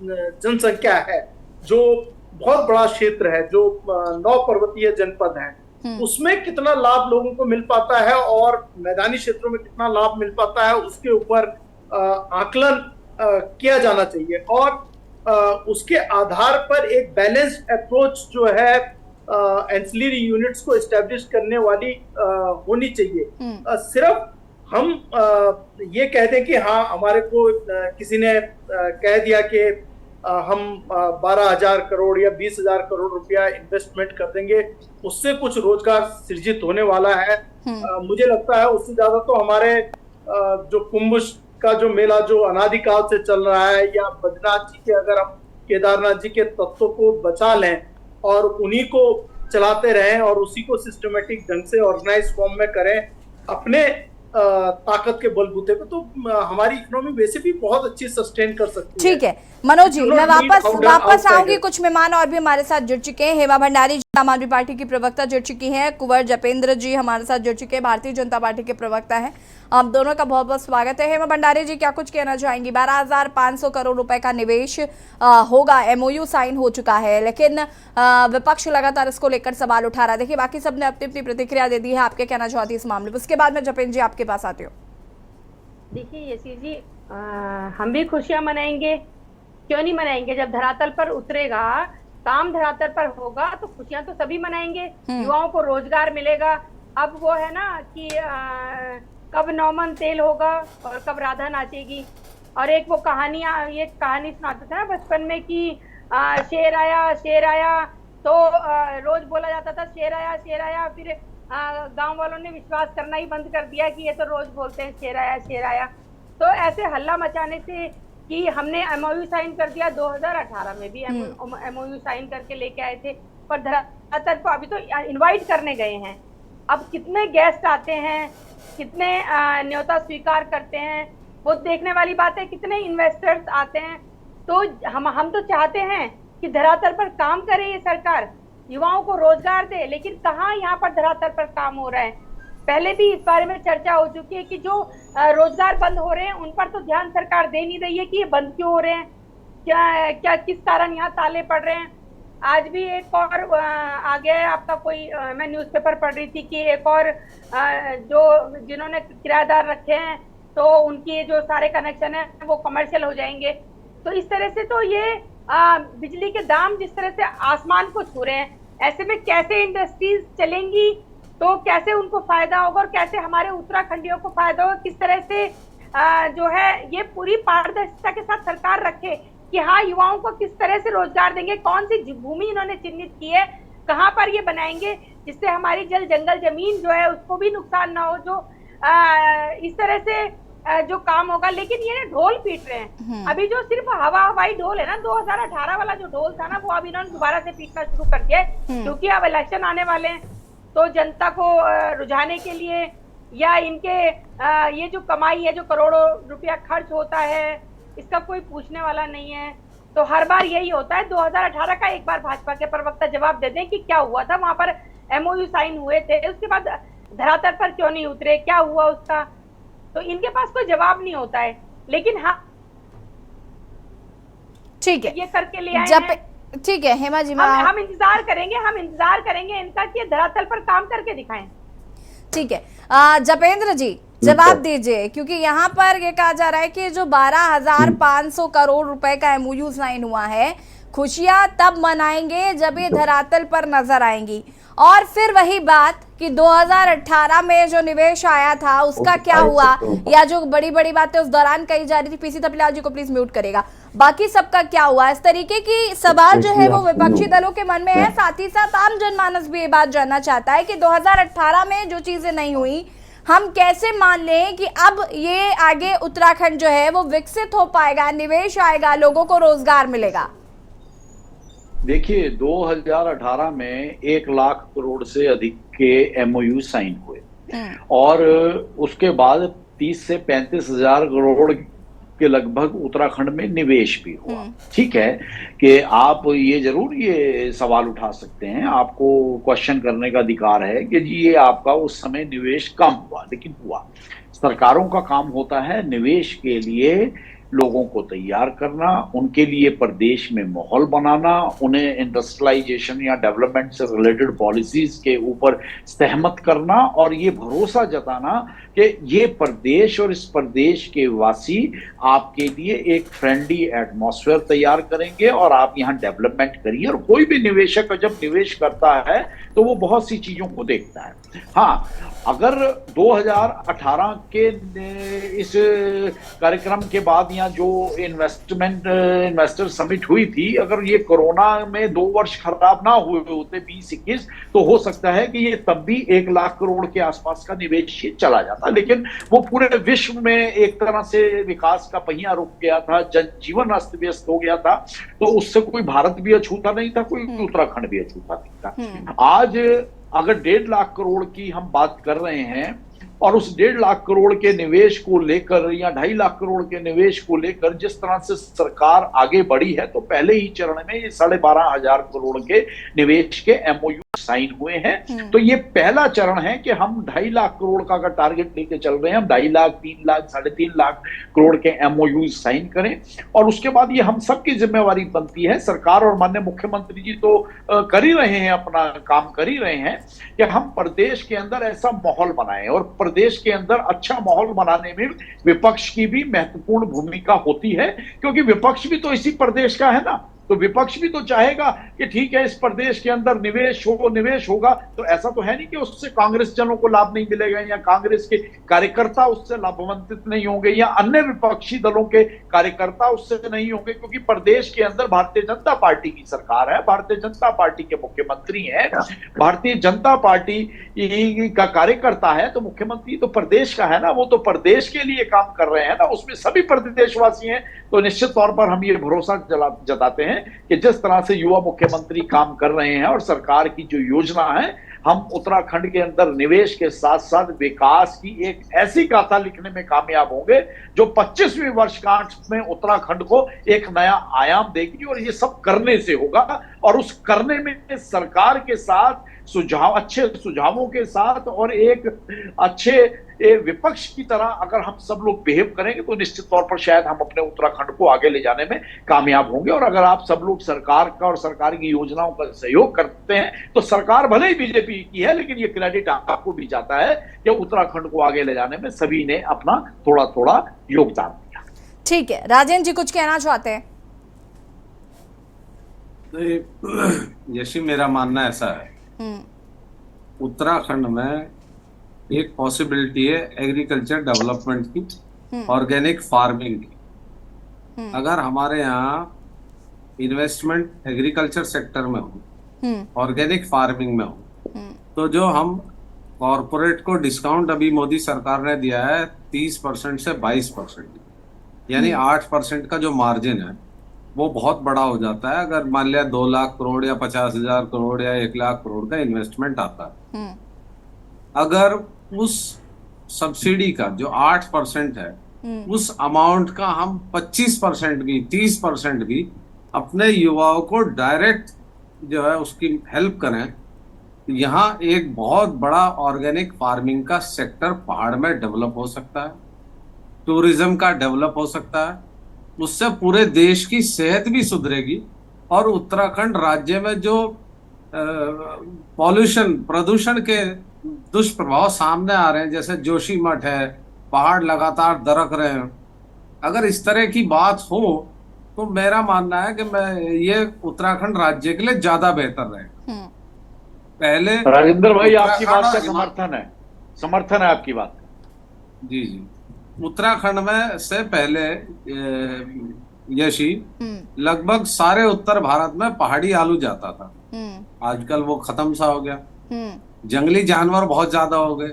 जनसंख्या है, जो बहुत बड़ा क्षेत्र है, जो 9 पर्वतीय जनपद हैं, उसमें कितना लाभ लोगों को मिल पाता है और मैदानी क्षेत्रों में कितना लाभ मिल पाता है, उसके ऊपर आकलन किया जाना चाहिए। और उसके आधार पर एक बैलेंस्ड अप्रोच जो है एंसिलरी यूनिट्स को एस्टेब्लिश करने वाली होनी चाहिए। सिर्फ हम ये कह दें कि हाँ, हमारे को किसी ने कह दिया कि हम 12,000 करोड़ या 20,000 करोड़ रुपया इन्वेस्टमेंट कर देंगे, उससे कुछ रोजगार सृजित होने वाला है। मुझे लगता है उससे ज्यादा तो हमारे जो कुंभ का जो मेला जो अनादिकाल से चल रहा है, या बद्रीनाथ जी के, अगर हम केदारनाथ जी के तत्वों को बचा लें और उन्हीं को चलाते रहें और उसी को सिस्टमेटिक ढंग से ऑर्गेनाइज फॉर्म में करें अपने ताकत के बलबूते पे, तो हमारी इकोनॉमी वैसे भी बहुत अच्छी सस्टेन कर सकती है। ठीक है मनोज जी, मैं वापस आऊंगी। कुछ मेहमान और भी हमारे साथ जुड़ चुके हैं। हेमा भंडारी जी आम आदमी पार्टी की प्रवक्ता जुड़ चुकी हैं, कुंवर जपेंद्र जी हमारे साथ जुड़ चुके हैं, भारतीय जनता पार्टी के प्रवक्ता हैं। आप दोनों का बहुत बहुत स्वागत है। हेमा भंडारी जी, क्या कुछ कहना चाहेंगी? 12,500 करोड़ रुपए का निवेश होगा, एमओयू साइन हो चुका है, लेकिन विपक्ष लगातार इसको लेकर सवाल उठा रहा है। देखिए, बाकी सबने अपनी अपनी प्रतिक्रिया दे दी है, आपके कहना चाहती है इस मामले में, उसके बाद में जपेंद्र जी आपके पास आते हो। देखिए यशी जी, हम भी खुशियां मनाएंगे, क्यों नहीं मनाएंगे। जब धरातल पर उतरेगा, काम धरातल पर होगा तो खुशियां तो सभी मनाएंगे। युवाओं को रोजगार मिलेगा। अब वो है ना कि कब नौमन तेल होगा और कब राधा नाचेगी। और एक वो ये कहानी सुनाते थे ना बचपन में कि शेर आया तो रोज बोला जाता था शेर आया। फिर गांव वालों ने विश्वास करना ही बंद कर दिया कि ये तो रोज बोलते हैं शेर आया। तो ऐसे हल्ला मचाने से कि हमने एमओयू साइन कर दिया 2018 में भी एमओयू साइन करके लेके आए थे, पर धरातल को अभी तो इनवाइट करने गए हैं। अब कितने गेस्ट आते हैं, कितने न्योता स्वीकार करते हैं, वो देखने वाली बात है। कितने इन्वेस्टर्स आते हैं। तो हम तो चाहते हैं कि धरातल पर काम करे ये सरकार, युवाओं को रोजगार दे, लेकिन कहाँ यहाँ पर धरातल पर काम हो रहा है। पहले भी इस बारे में चर्चा हो चुकी है कि जो रोजगार बंद हो रहे हैं उन पर तो ध्यान सरकार दे नहीं रही है कि ये बंद क्यों हो रहे हैं, क्या किस कारण यहाँ ताले पड़ रहे हैं। आज भी एक और आ गया है आपका कोई, मैं न्यूज़पेपर पढ़ रही थी कि एक और जो जिन्होंने किराएदार रखे हैं तो उनकी जो सारे कनेक्शन है वो कमर्शियल हो जाएंगे। तो इस तरह से तो ये बिजली के दाम जिस तरह से आसमान को छू रहे हैं, ऐसे में कैसे इंडस्ट्रीज चलेंगी, तो कैसे उनको फायदा होगा और कैसे हमारे उत्तराखंडियों को फायदा होगा। किस तरह से जो है ये पूरी पारदर्शिता के साथ सरकार रखे कि हाँ युवाओं को किस तरह से रोजगार देंगे, कौन सी भूमि इन्होंने चिन्हित की है, कहाँ पर ये बनाएंगे जिससे हमारी जल जंगल जमीन जो है उसको भी नुकसान ना हो। जो इस तरह से जो काम होगा। लेकिन ये ढोल पीट रहे हैं अभी, जो सिर्फ हवाई ढोल है ना, 2018 वाला जो ढोल था ना, वो अब इन्होंने दोबारा से पीटना शुरू कर दिया है क्योंकि अब इलेक्शन आने वाले हैं। तो जनता को रुझाने के लिए या इनके ये जो कमाई है, जो करोड़ों रुपया खर्च होता है, इसका कोई पूछने वाला नहीं है। तो हर बार यही होता है। 2018 का एक बार भाजपा के प्रवक्ता जवाब दे दें कि क्या हुआ था, वहां पर एमओयू साइन हुए थे, उसके बाद धरातल पर क्यों नहीं उतरे, क्या हुआ उसका। तो इनके पास कोई जवाब नहीं होता है। लेकिन हाँ ठीक है, ये करके ले आए हैं। ठीक है हेमा जी, हम इंतजार करेंगे इनका कि धरातल पर काम करके दिखाएं। ठीक है, जपेंद्र जी जवाब दीजिए, क्योंकि यहाँ पर ये कहा जा रहा है कि जो 12,500 करोड़ रुपए का एमओयू साइन हुआ है, खुशियां तब मनाएंगे जब ये धरातल पर नजर आएंगी। और फिर वही बात कि 2018 में जो निवेश आया था उसका क्या हुआ, या जो बड़ी बड़ी बातें उस दौरान कही जा रही थी। पीसी तपलियाल जी को प्लीज म्यूट करेगा। बाकी सबका क्या हुआ, इस तरीके की सवाल जो है वो विपक्षी दलों के मन में है। साथ ही साथ आम जनमानस भी ये बात जानना चाहता है कि 2018 में जो चीजें नहीं हुई, हम कैसे मान लें कि अब ये आगे उत्तराखंड जो है वो विकसित हो पाएगा, निवेश आएगा, लोगों को रोजगार मिलेगा। देखिए 2018 में 1 लाख करोड़ से अधिक के एमओयू साइन हुए और उसके बाद 30 से 35 हजार करोड़ के लगभग उत्तराखंड में निवेश भी हुआ। ठीक है कि आप ये जरूर ये सवाल उठा सकते हैं, आपको क्वेश्चन करने का अधिकार है कि जी ये आपका उस समय निवेश कम हुआ, लेकिन हुआ। सरकारों का काम होता है निवेश के लिए लोगों को तैयार करना, उनके लिए प्रदेश में माहौल बनाना, उन्हें इंडस्ट्रियलाइजेशन या डेवलपमेंट से रिलेटेड पॉलिसीज के ऊपर सहमत करना और ये भरोसा जताना कि ये प्रदेश और इस प्रदेश के वासी आपके लिए एक फ्रेंडली एटमॉस्फेयर तैयार करेंगे और आप यहाँ डेवलपमेंट करिए। और कोई भी निवेशक जब निवेश करता है तो वो बहुत सी चीजों को देखता है। हाँ, अगर 2018 के इस कार्यक्रम के बाद या जो इन्वेस्टर समिट हुई थी, अगर ये कोरोना में 2 वर्ष खराब ना हुए होते 2021, तो हो सकता है कि ये तब भी 1 लाख करोड़ के आसपास का निवेश चला जाता। लेकिन वो पूरे विश्व में एक तरह से विकास का पहिया रुक गया था, जनजीवन अस्त व्यस्त हो गया था, तो उससे कोई भारत भी अछूता नहीं था, कोई उत्तराखंड भी अछूता नहीं था। आज अगर 1.5 लाख करोड़ की हम बात कर रहे हैं और उस 1.5 लाख करोड़ के निवेश को लेकर या 2.5 लाख करोड़ के निवेश को लेकर जिस तरह से सरकार आगे बढ़ी है, तो पहले ही चरण में ये 12,500 करोड़ के निवेश के एमओयू साइन हुए हैं। तो ये पहला चरण है कि हम 2.5 लाख करोड़ का अगर टारगेट लेके चल रहे हैं, हम 2.5 लाख, 3 लाख, 3.5 लाख करोड़ के एमओयू साइन करें। और उसके बाद ये हम सबकी जिम्मेवारी बनती है, सरकार और माननीय मुख्यमंत्री जी तो कर ही रहे हैं, अपना काम कर ही रहे हैं कि हम प्रदेश के अंदर ऐसा माहौल बनाएं और प्रदेश के अंदर अच्छा माहौल बनाने में विपक्ष की भी महत्वपूर्ण भूमिका होती है, क्योंकि विपक्ष भी तो इसी प्रदेश का है ना। तो विपक्ष भी तो चाहेगा कि ठीक है, इस प्रदेश के अंदर निवेश होगा, तो ऐसा तो है नहीं कि उससे कांग्रेस जनों को लाभ नहीं मिलेगा या कांग्रेस के कार्यकर्ता उससे लाभान्वित नहीं होंगे या अन्य विपक्षी दलों के कार्यकर्ता उससे नहीं होंगे, क्योंकि प्रदेश के अंदर भारतीय जनता पार्टी की सरकार है, भारतीय जनता पार्टी के मुख्यमंत्री हैं, भारतीय जनता पार्टी का कार्यकर्ता है, तो मुख्यमंत्री तो प्रदेश का है ना, वो तो प्रदेश के लिए काम कर रहे हैं ना, उसमें सभी प्रदेशवासी हैं। तो निश्चित तौर पर हम ये भरोसा जताते हैं कि जिस तरह से युवा मुख्यमंत्री काम कर रहे हैं और सरकार की जो योजना है, हम उत्तराखंड के अंदर निवेश के साथ साथ विकास की एक ऐसी गाथा लिखने में कामयाब होंगे जो 25वीं वर्षगांठ में उत्तराखंड को एक नया आयाम देगी। और ये सब करने से होगा, और उस करने में सरकार के साथ अच्छे सुझावों के साथ और एक अच्छे विपक्ष की तरह अगर हम सब लोग बिहेव करेंगे तो निश्चित तौर पर शायद हम अपने उत्तराखंड को आगे ले जाने में कामयाब होंगे। और अगर आप सब लोग सरकार का और सरकार की योजनाओं का सहयोग करते हैं तो सरकार भले ही बीजेपी की है, लेकिन ये क्रेडिट आपको भी जाता है कि उत्तराखंड को आगे ले जाने में सभी ने अपना थोड़ा थोड़ा योगदान दिया। ठीक है, राजेंद्र जी कुछ कहना चाहते हैं? तो यशी मेरा मानना ऐसा है, उत्तराखंड में एक पॉसिबिलिटी है एग्रीकल्चर डेवलपमेंट की, ऑर्गेनिक फार्मिंग की। अगर हमारे यहाँ इन्वेस्टमेंट एग्रीकल्चर सेक्टर में हो, ऑर्गेनिक फार्मिंग में हो, तो जो हम कॉरपोरेट को डिस्काउंट अभी मोदी सरकार ने दिया है 30% से 22%, यानी 8% का जो मार्जिन है वो बहुत बड़ा हो जाता है अगर मान लिया 2 लाख करोड़ या 50,000 करोड़ या 1 लाख करोड़ का इन्वेस्टमेंट आता है। अगर उस सब्सिडी का जो 8% है, उस अमाउंट का हम 25% भी 30% भी अपने युवाओं को डायरेक्ट जो है उसकी हेल्प करें, यहाँ एक बहुत बड़ा ऑर्गेनिक फार्मिंग का सेक्टर पहाड़ में डेवलप हो सकता है, टूरिज्म का डेवलप हो सकता है, उससे पूरे देश की सेहत भी सुधरेगी। और उत्तराखंड राज्य में जो प्रदूषण के दुष्प्रभाव सामने आ रहे हैं, जैसे जोशीमठ है, पहाड़ लगातार दरक रहे हैं, अगर इस तरह की बात हो तो मेरा मानना है कि ये उत्तराखंड राज्य के लिए ज्यादा बेहतर रहेगा। पहले राजेंद्र भाई आपकी बात का समर्थन है आपकी बात। जी, उत्तराखंड में से पहले यशी लगभग सारे उत्तर भारत में पहाड़ी आलू जाता था, आजकल वो खत्म सा हो गया। जंगली जानवर बहुत ज्यादा हो गए,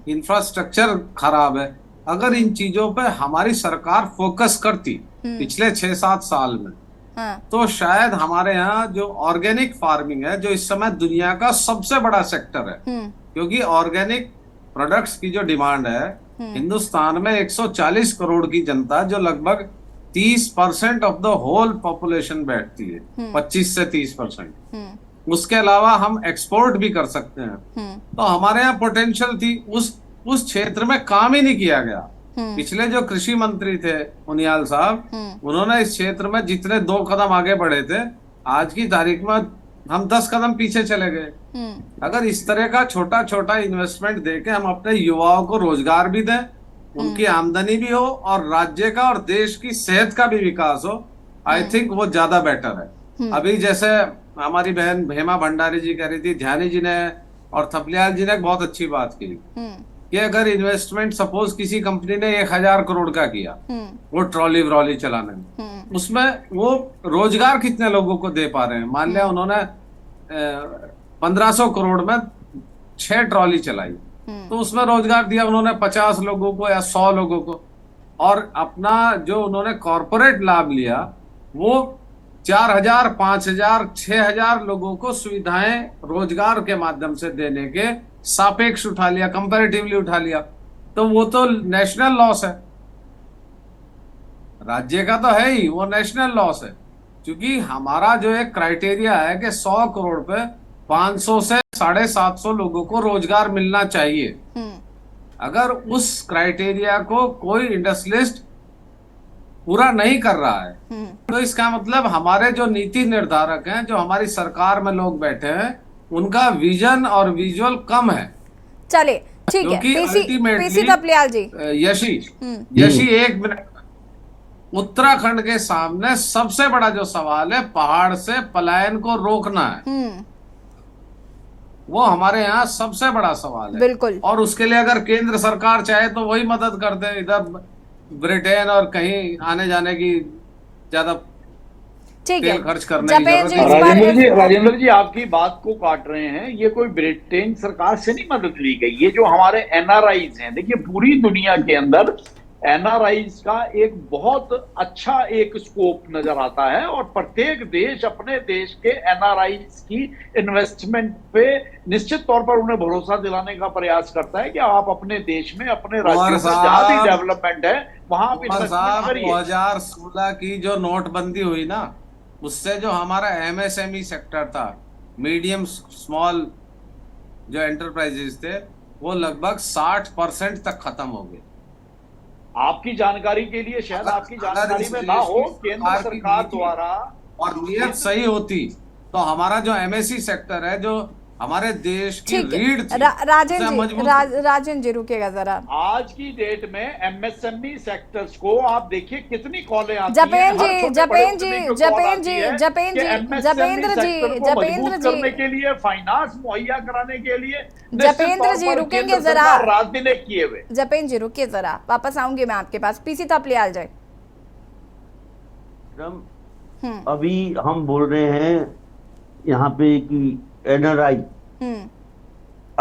इंफ्रास्ट्रक्चर खराब है। अगर इन चीजों पे हमारी सरकार फोकस करती पिछले 6-7 साल में, तो शायद हमारे यहाँ जो ऑर्गेनिक फार्मिंग है, जो इस समय दुनिया का सबसे बड़ा सेक्टर है, क्योंकि ऑर्गेनिक प्रोडक्ट्स की जो डिमांड है, हिंदुस्तान में 140 करोड़ की जनता जो लगभग 30% ऑफ द होल पॉपुलेशन बैठती है, 25 से 30%। उसके अलावा हम एक्सपोर्ट भी कर सकते हैं। तो हमारे यहाँ पोटेंशियल थी, उस क्षेत्र में काम ही नहीं किया गया। पिछले जो कृषि मंत्री थे उनियाल साहब, उन्होंने इस क्षेत्र में जितने 2 कदम आगे बढ़े थे, आज की तारीख में हम 10 कदम पीछे चले गए। अगर इस तरह का छोटा छोटा इन्वेस्टमेंट देके हम अपने युवाओं को रोजगार भी दें, उनकी आमदनी भी हो और राज्य का और देश की सेहत का भी विकास हो, आई थिंक वो ज्यादा बेटर है। अभी जैसे हमारी बहन हेमा भंडारी जी कह रही थी, ध्यानी जी ने और थपलियाल जी ने बहुत अच्छी बात की कि अगर इन्वेस्टमेंट सपोज किसी कंपनी ने 1000 करोड़ का किया वो ट्रॉली व्रॉली चलाने में, उसमें वो रोजगार कितने लोगों को दे पा रहे हैं? मान लिया उन्होंने 1500 करोड़ में 6 ट्रॉली चलाई, तो उसमें रोजगार दिया उन्होंने 50 लोगों को या 100 लोगों को, और अपना जो उन्होंने कॉरपोरेट लाभ लिया वो 4000, 5000, 6000 लोगों को सुविधाएं रोजगार के माध्यम से देने के सापेक्ष उठा लिया, कंपैरेटिवली उठा लिया। तो वो तो नेशनल लॉस है, राज्य का तो है ही, वो नेशनल लॉस है। क्योंकि हमारा जो एक क्राइटेरिया है कि 100 करोड़ पे 500 से 750 लोगों को रोजगार मिलना चाहिए। अगर उस क्राइटेरिया को कोई इंडस्ट्रियलिस्ट पूरा नहीं कर रहा है, तो इसका मतलब हमारे जो नीति निर्धारक हैं, जो हमारी सरकार में लोग बैठे हैं, उनका विजन और विजुअल कम है। चलिए ठीक है, क्योंकि पीसी अल्टीमेटली थपलियाल जी, यशी एक मिनट, उत्तराखंड के सामने सबसे बड़ा जो सवाल है पहाड़ से पलायन को रोकना है, वो हमारे यहाँ सबसे बड़ा सवाल है। बिल्कुल। और उसके लिए अगर केंद्र सरकार चाहे तो वही मदद कर दे, इधर ब्रिटेन और कहीं आने जाने की ज्यादा ठीक है, तेल खर्च करने की जरूरत जी, राजेंद्र जी आपकी बात को काट रहे हैं। ये कोई ब्रिटेन सरकार से नहीं मदद ली गई, ये जो हमारे एनआरआईज हैं, देखिए पूरी दुनिया के अंदर एनआरआईज का एक बहुत अच्छा एक स्कोप नजर आता है और प्रत्येक देश अपने देश के एनआरआईज की इन्वेस्टमेंट पे निश्चित तौर पर उन्हें भरोसा दिलाने का प्रयास करता है कि आप अपने देश में, अपने राज्यों में जहां भी डेवलपमेंट है वहां आप इन्वेस्टमेंट करिए। 2016 की जो नोटबंदी हुई ना, उससे जो हमारा एमएसएमई सेक्टर था, मीडियम स्मॉल जो एंटरप्राइजेस थे, वो लगभग 60% तक खत्म हो गए। आपकी जानकारी के लिए, शायद आपकी जानकारी में ना हो, केंद्र सरकार द्वारा और नियत सही होती तो हमारा जो एमएसई सेक्टर है, जो हमारे देश की रीढ़ थी, राजन जी रुकेगा जरा। आज की डेट में एमएसएमई सेक्टर्स को आप देखिए कितनी कॉलें आती हैं। जपेंद्र जी करने के लिए, फाइनेंस मुहैया कराने के लिए जपेंद्र जी रुकेंगे जरा, राजनीतिक किए हुए। जपेंद्र जी रुकिए जरा, वापस आऊंगी मैं आपके पास। पीसी थपलियाल जाए, अभी हम बोल रहे हैं यहाँ पे कि एनआरआई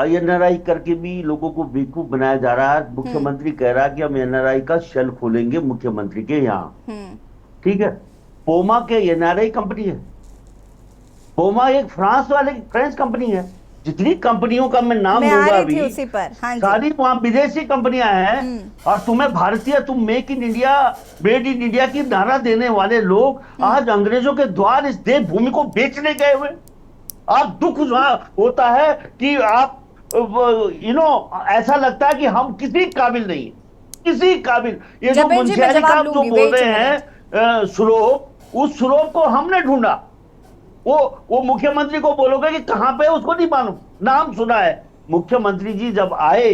एनआरआई करके भी लोगों को बेवकूफ बनाया जा रहा है। मुख्यमंत्री कह रहा है कि हम एनआरआई का शेल खोलेंगे मुख्यमंत्री के यहाँ, ठीक है। पोमा के एनआरआई कंपनी है, पोमा एक फ्रेंच कंपनी है। जितनी कंपनियों का मैं नाम लूंगा अभी, उसी पर, हाँ, सारी वहां विदेशी कंपनियां हैं। और तुम्हें भारतीय, तुम make in India, made in India की नारा देने वाले लोग आज अंग्रेजों के द्वार इस देश भूमि को बेचने गए हुए। आप दुख होता है कि आप ऐसा लगता है कि हम किसी काबिल नहीं, किसी काबिल। ये जो मुंशियारी का जो बोल रहे हैं श्लोक, उस श्लोक को हमने ढूंढा। वो मुख्यमंत्री को बोलोगे कि कहां पे, उसको नहीं मालूम, नाम सुना है। मुख्यमंत्री जी जब आए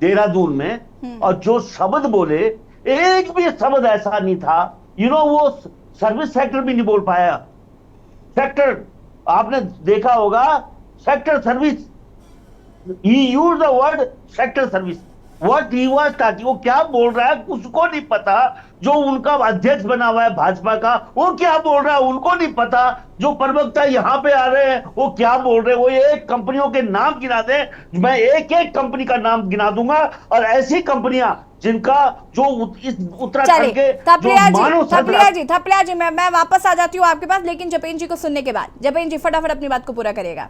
देहरादून में और जो शब्द बोले, एक भी शब्द ऐसा नहीं था, वो सर्विस सेक्टर भी नहीं बोल पाया। सेक्टर आपने देखा होगा, sector service, he used the word sector service. What he was talking, वो क्या बोल रहा है उसको नहीं पता। जो उनका अध्यक्ष बना हुआ है भाजपा का, वो क्या बोल रहा है उनको नहीं पता। जो प्रवक्ता यहाँ पे आ रहे हैं वो क्या बोल रहे हैं। वो एक कंपनियों के नाम गिना दे, मैं एक एक कंपनी का नाम गिना दूंगा। और ऐसी कंपनियां जिनका जो इस उत्तराखंड के थपलिया जी मैं वापस आ जाती हूँ आपके पास, लेकिन जपेंद्र जी को सुनने के बाद। जपेंद्र जी फटाफट अपनी बात को पूरा करेगा।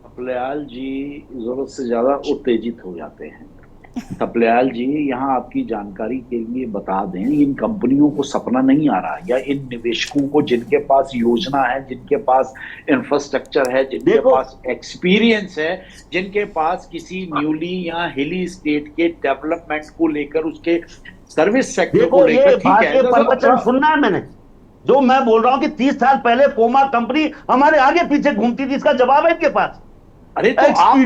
थपलियाल जी जरूरत से ज्यादा उत्तेजित हो जाते हैं। थपलियाल जी, यहाँ आपकी जानकारी के लिए बता दें, इन कंपनियों को सपना नहीं आ रहा, या इन निवेशकों को जिनके पास योजना है, जिनके पास इंफ्रास्ट्रक्चर है, जिनके पास एक्सपीरियंस है, जिनके पास किसी न्यूली या हिली स्टेट के डेवलपमेंट को लेकर, उसके सर्विस सेक्टर को लेकर, ठीक है, प्रवचन सुनना है मैंने। जो मैं बोल रहा हूँ कि 30 साल पहले पोमा कंपनी हमारे आगे पीछे घूमती थी, इसका जवाब है इनके पास। अरे तो आप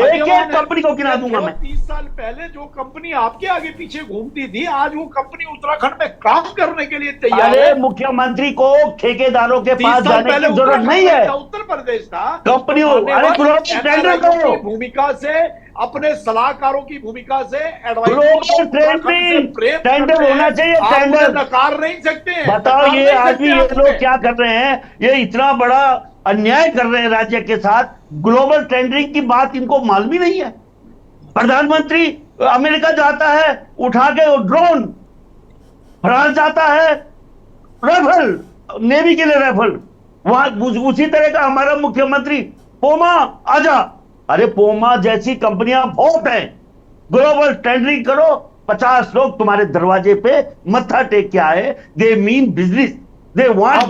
एक एक कंपनी को गिना दूंगा मैं। 30 साल पहले जो कंपनी आपके आगे पीछे घूमती थी, आज वो कंपनी उत्तराखंड में काम करने के लिए तैयार है। मुख्यमंत्री को ठेकेदारों के पास जाने की जरूरत नहीं है। उत्तर प्रदेश था कंपनियों, टेंडर करो, भूमिका से, अपने सलाहकारों की भूमिका से, टेंडर होना चाहिए। टेंडर नकार नहीं सकते। बताओ, ये आज भी ये लोग क्या कर रहे हैं, ये इतना बड़ा अन्याय कर रहे हैं राज्य के साथ। ग्लोबल टेंडरिंग की बात इनको मालूम ही नहीं है। प्रधानमंत्री अमेरिका जाता है उठा के ड्रोन, फ्रांस जाता है राइफल, नेवी के लिए राइफल, वहां उसी तरह का हमारा मुख्यमंत्री पोमा आजा। अरे पोमा जैसी कंपनियां बहुत हैं, ग्लोबल टेंडरिंग करो, 50 लोग तुम्हारे दरवाजे पे मत्था टेक के आए। They mean business, they want.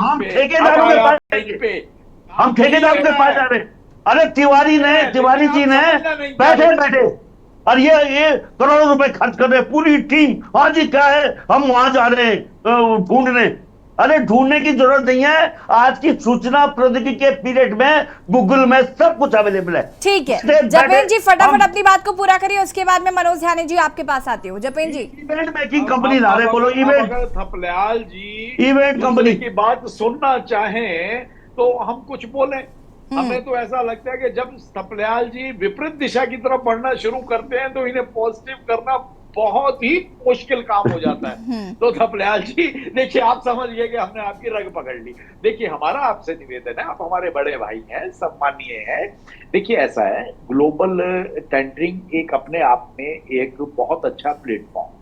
हम ठेकेदारों के पास जाएंगे, हम ठेकेदारों के पास जा रहे। अरे तिवारी जी ने बैठे और ये करोड़ों रुपए खर्च कर रहे, पूरी टीम। हाँ जी क्या है, हम वहां जा रहे हैं ढूंढने। अरे ढूंढने की जरूरत नहीं है, आज की सूचना प्रौद्योगिकी के पीरियड में गूगल में सब कुछ अवेलेबल है। ठीक है जपेन जी, फटाफट अपनी बात को पूरा करिए, उसके बाद में मनोज ध्यानी जी आपके पास आती हूँ। जपेन जी, इवेंट मेकिंग कंपनी ला रहे, बोलो इवेंट, अगर थपलियाल जी इवेंट कंपनी की बात सुनना चाहें तो हम कुछ बोलें। हमें तो ऐसा लगता है कि जब थपलियाल जी विपरीत दिशा की तरफ बढ़ना शुरू करते हैं तो इन्हें पॉजिटिव करना बहुत ही मुश्किल काम हो जाता है। तो थपलियाल जी देखिए, आप समझिए कि हमने आपकी रग पकड़ ली। देखिए, हमारा आपसे निवेदन है, आप हमारे बड़े भाई हैं, सम्मानीय हैं। देखिए, ऐसा है, ग्लोबल टेंडरिंग एक अपने आप में एक बहुत अच्छा प्लेटफॉर्म है,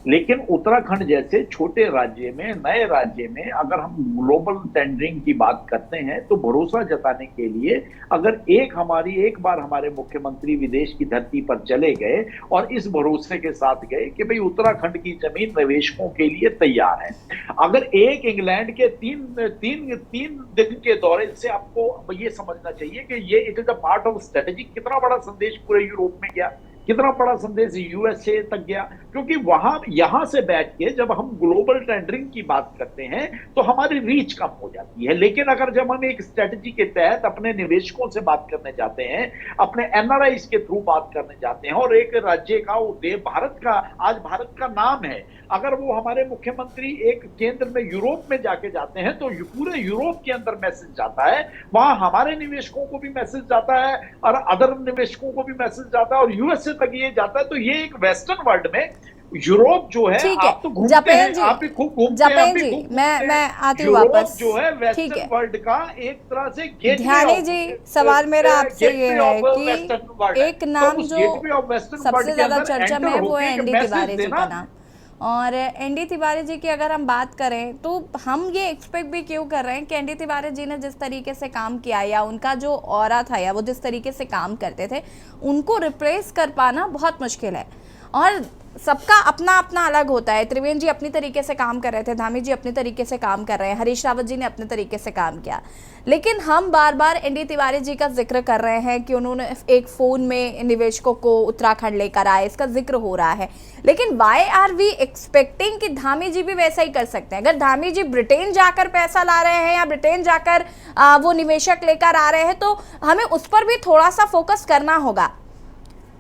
लेकिन उत्तराखंड जैसे छोटे राज्य में, नए राज्य में अगर हम ग्लोबल टेंडरिंग की बात करते हैं तो भरोसा जताने के लिए अगर एक बार हमारे मुख्यमंत्री विदेश की धरती पर चले गए और इस भरोसे के साथ गए कि भाई उत्तराखंड की जमीन निवेशकों के लिए तैयार है। अगर एक इंग्लैंड के तीन दिन के दौरे से आपको ये समझना चाहिए कि ये it is a part of strategy. कितना बड़ा संदेश पूरे यूरोप में गया, कितना बड़ा संदेश यूएसए तक गया, क्योंकि वहां यहां से बैठ के जब हम ग्लोबल टेंडरिंग की बात करते हैं तो हमारी रीच कम हो जाती है। लेकिन अगर जब हम एक स्ट्रेटजी के तहत अपने निवेशकों से बात करने जाते हैं, अपने एनआरआईज के थ्रू बात करने जाते हैं और एक राज्य का भारत का, आज भारत का नाम है, अगर वो हमारे मुख्यमंत्री एक केंद्र में यूरोप में जाके जाते हैं तो पूरे यूरोप के अंदर मैसेज जाता है, वहां हमारे निवेशकों को भी मैसेज जाता है और अदर निवेशकों को भी मैसेज जाता है और यूएसए तक ये जाता है। तो ये एक वेस्टर्न वर्ल्ड में यूरोप जो है, आप तो घूमते हैं, आप भी खूब घूमते हैं, जपेन जी, मैं आती हूँ वापस। जो है वेस्टर्न वर्ल्ड का एक तरह से गेटवे। ध्यानी जी, सवाल मेरा आपसे ये है कि एक नाम जो सबसे ज्यादा चर्चा में है वो है एनडी तिवारी जी का नाम, और एनडी तिवारी जी की अगर हम बात करें तो हम ये एक्सपेक्ट भी क्यों कर रहे हैं कि एनडी तिवारी जी ने जिस तरीके से काम किया या उनका जो ऑरा था या वो जिस तरीके से काम करते थे उनको रिप्लेस कर पाना बहुत मुश्किल है। और सबका अपना अपना अलग होता है। त्रिवेंद्र जी अपनी तरीके से काम कर रहे थे, धामी जी अपनी तरीके से काम कर रहे हैं, हरीश रावत जी ने अपने तरीके से काम किया, लेकिन हम बार बार एनडी तिवारी जी का जिक्र कर रहे हैं कि उन्होंने एक फ़ोन में निवेशकों को उत्तराखंड लेकर आए, इसका जिक्र हो रहा है। लेकिन वाई आर वी एक्सपेक्टिंग कि धामी जी भी वैसा ही कर सकते हैं? अगर धामी जी ब्रिटेन जाकर पैसा ला रहे हैं या ब्रिटेन जाकर वो निवेशक लेकर आ रहे हैं तो हमें उस पर भी थोड़ा सा फोकस करना होगा।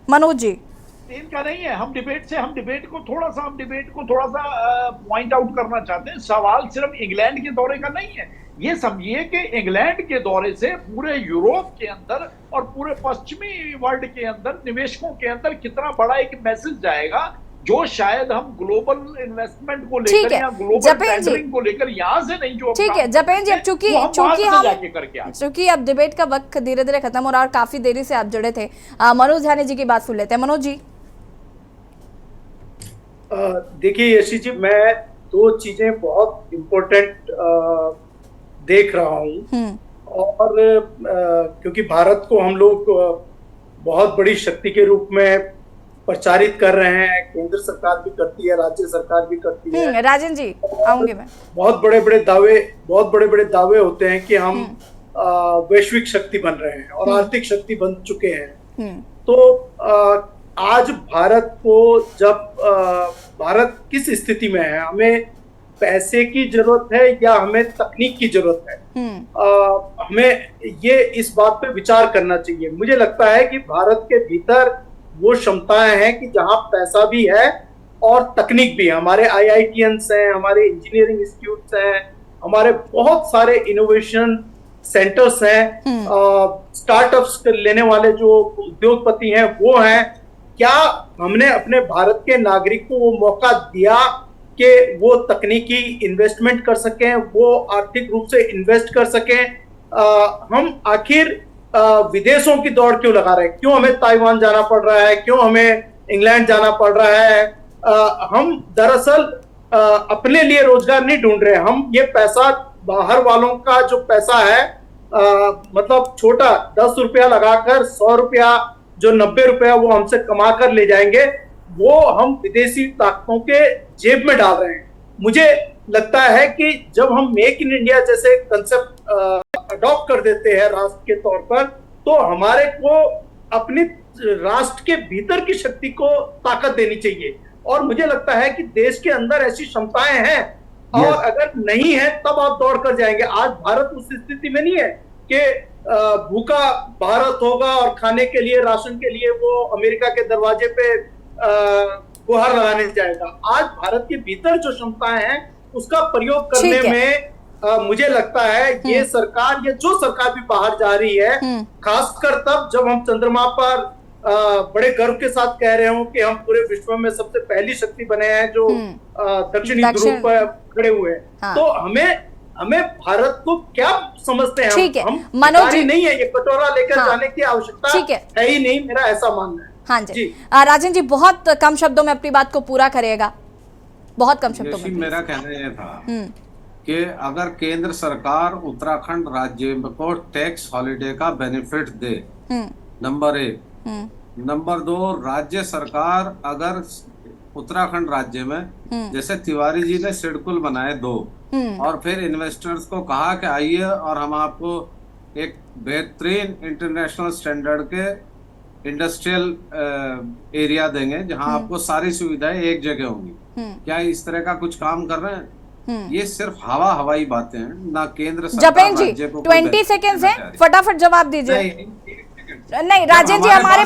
मनोज जी, इनका नहीं है, हम डिबेट को थोड़ा सा पॉइंट आउट करना चाहते हैं। सवाल सिर्फ इंग्लैंड के दौरे का नहीं है। ये समझिए कि इंग्लैंड के दौरे से पूरे यूरोप के अंदर और पूरे पश्चिमी वर्ल्ड के अंदर निवेशकों के अंदर कितना बड़ा एक मैसेज जाएगा जो शायद हम ग्लोबल इन्वेस्टमेंट को लेकर या ग्लोबल टेंडरिंग को लेकर यहाँ से नहीं, जो ठीक है जपेन जी, अब चूंकि अब डिबेट का वक्त धीरे धीरे खत्म हो रहा है और काफी देरी से आप जुड़े थे, मनोज ध्यानी जी की बात सुन लेते हैं। मनोज जी, देखिए यशी जी, मैं दो चीजें बहुत इम्पोर्टेंट देख रहा हूँ और क्योंकि भारत को हम लोग बहुत बड़ी शक्ति के रूप में प्रचारित कर रहे हैं, केंद्र सरकार भी करती है, राज्य सरकार भी करती है। राजन जी आऊंगे मैं। बहुत बड़े बड़े दावे होते हैं कि हम वैश्विक शक्ति बन रहे हैं और आर्थिक शक्ति बन चुके हैं। तो आज भारत को जब भारत किस स्थिति में है, हमें पैसे की जरूरत है या हमें तकनीक की जरूरत है, हमें ये इस बात पे विचार करना चाहिए। मुझे लगता है कि भारत के भीतर वो क्षमताएं हैं कि जहां पैसा भी है और तकनीक भी है। हमारे IITians हैं, हमारे इंजीनियरिंग इंस्टीट्यूट्स हैं, हमारे बहुत सारे इनोवेशन सेंटर्स हैं, स्टार्टअप्स लेने वाले जो उद्योगपति हैं वो हैं। क्या हमने अपने भारत के नागरिक को वो मौका दिया कि वो तकनीकी इन्वेस्टमेंट कर सकें, वो आर्थिक रूप से इन्वेस्ट कर सकें? हम आखिर विदेशों की दौड़ क्यों लगा रहे हैं? क्यों हमें ताइवान जाना पड़ रहा है? क्यों हमें इंग्लैंड जाना पड़ रहा है? हम दरअसल अपने लिए रोजगार नहीं ढूंढ रहे हैं। हम ये पैसा, बाहर वालों का जो पैसा है, मतलब छोटा 10 रुपया लगाकर 100 रुपया, जो 90 रुपया वो हमसे कमा कर ले जाएंगे, वो हम विदेशी ताकतों के जेब में डाल रहे हैं। मुझे लगता है कि जब हम मेक इन इंडिया जैसे कंसेप्ट अडॉप्ट कर देते हैं राष्ट्र के तौर पर, तो हमारे को अपने राष्ट्र के भीतर की शक्ति को ताकत देनी चाहिए। और मुझे लगता है कि देश के अंदर ऐसी क्षमताएं हैं। और अगर नहीं है तब आप दौड़ कर जाएंगे। आज भारत उस स्थिति में नहीं है कि भूखा भारत होगा और खाने के लिए, राशन के लिए वो अमेरिका के दरवाजे पे गुहार लगाने जाएगा। आज भारत के भीतर जो क्षमताएं हैं उसका प्रयोग करने में मुझे लगता है ये सरकार, ये जो सरकार भी बाहर जा रही है, खासकर तब जब हम चंद्रमा पर बड़े गर्व के साथ कह रहे हो कि हम पूरे विश्व में सबसे पहली शक्ति बने हैं जो दक्षिणी ध्रुव पर खड़े हुए हैं। हाँ। तो हमें भारत को क्या समझते हैं? ठीक है, हम मनोज जी नहीं है, ये कटोरा लेकर जाने की आवश्यकता है ही नहीं, मेरा ऐसा मानना है। हाँ जी, राजन जी बहुत कम शब्दों में अपनी बात को पूरा करेगा, बहुत कम शब्दों में। मेरा कहना यह था कि अगर केंद्र सरकार उत्तराखंड राज्य को टैक्स हॉलिडे का बेनिफिट दे, नंबर 1। नंबर 2, राज्य सरकार अगर उत्तराखंड राज्य में जैसे तिवारी जी ने सिडकुल बनाए 2 और फिर इन्वेस्टर्स को कहा कि आइए और हम आपको एक बेहतरीन इंटरनेशनल स्टैंडर्ड के इंडस्ट्रियल एरिया देंगे जहां आपको सारी सुविधाएं एक जगह होंगी, क्या इस तरह का कुछ काम कर रहे हैं? ये सिर्फ हवाई बातें हैं, ना केंद्र सरकार जपेन जी 20 सेकेंड्स हैं, फटाफट जवाब दीजिए। नहीं राजेन जी, हमारे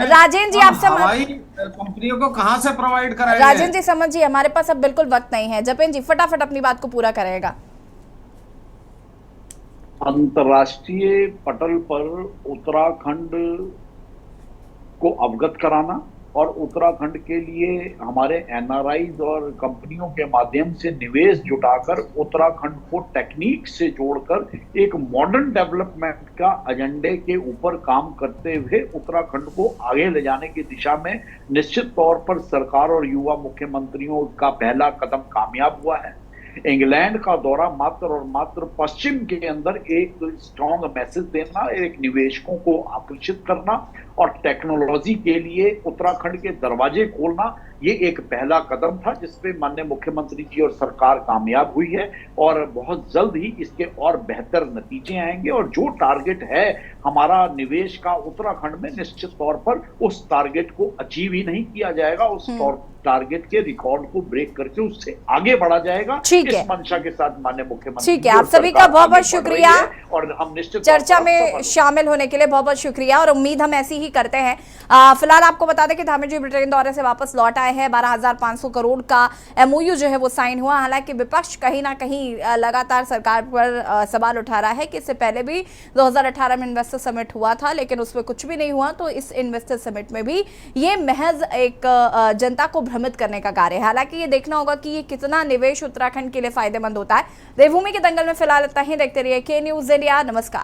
राजेन जी आपसे हवाई कंपनियों को कहां से प्रोवाइड कराएंगे? राजेन जी समझिए, हमारे पास अब बिल्कुल वक्त नहीं है। जपेन जी फटाफट अपनी बात को पूरा करेगा। अंतर्राष्ट्रीय पटल पर उत्तराखंड को अवगत कराना और उत्तराखंड के लिए हमारे एनआरआईज और कंपनियों के माध्यम से निवेश जुटाकर उत्तराखंड को टेक्निक से जोड़कर एक मॉडर्न डेवलपमेंट का एजेंडे के ऊपर काम करते हुए उत्तराखंड को आगे ले जाने की दिशा में निश्चित तौर पर सरकार और युवा मुख्यमंत्रियों का पहला कदम कामयाब हुआ है। इंग्लैंड का दौरा मात्र और मात्र पश्चिम के अंदर एक स्ट्रॉन्ग मैसेज देना, एक निवेशकों को आकर्षित करना और टेक्नोलॉजी के लिए उत्तराखंड के दरवाजे खोलना, ये एक पहला कदम था जिसपे माननीय मुख्यमंत्री जी और सरकार कामयाब हुई है और बहुत जल्द ही इसके और बेहतर नतीजे आएंगे। और जो टारगेट है हमारा निवेश का उत्तराखंड में, निश्चित तौर पर उस टारगेट को अचीव ही नहीं किया जाएगा, उस टारगेट के रिकॉर्ड को ब्रेक करके उससे आगे बढ़ा जाएगा। इस मंशा के साथ माननीय मुख्यमंत्री, ठीक है, आप सभी का बहुत बहुत शुक्रिया और हम निश्चित चर्चा में शामिल होने के लिए बहुत बहुत शुक्रिया और उम्मीद हम ऐसी ही करते हैं। फिलहाल आपको बता दें कि धामी जी ब्रिटेन दौरे से वापस लौट आए हैं। 12,500 करोड़ का एमओयू जो है वो साइन हुआ। हालांकि विपक्ष कहीं ना कहीं लगातार सरकार पर सवाल उठा रहा है कि इससे पहले भी 2018 में इन्वेस्टर समिट हुआ था लेकिन उसमें कुछ भी नहीं हुआ, तो इस इन्वेस्टर समिट में भी ये महज एक जनता को भ्रमित करने का कार्य है। हालांकि ये देखना होगा कि ये कितना निवेश उत्तराखंड के लिए फायदेमंद होता है। देवभूमि के दंगल में फिलहाल इतना ही। देखते रहिए के न्यूज़ इंडिया। नमस्कार।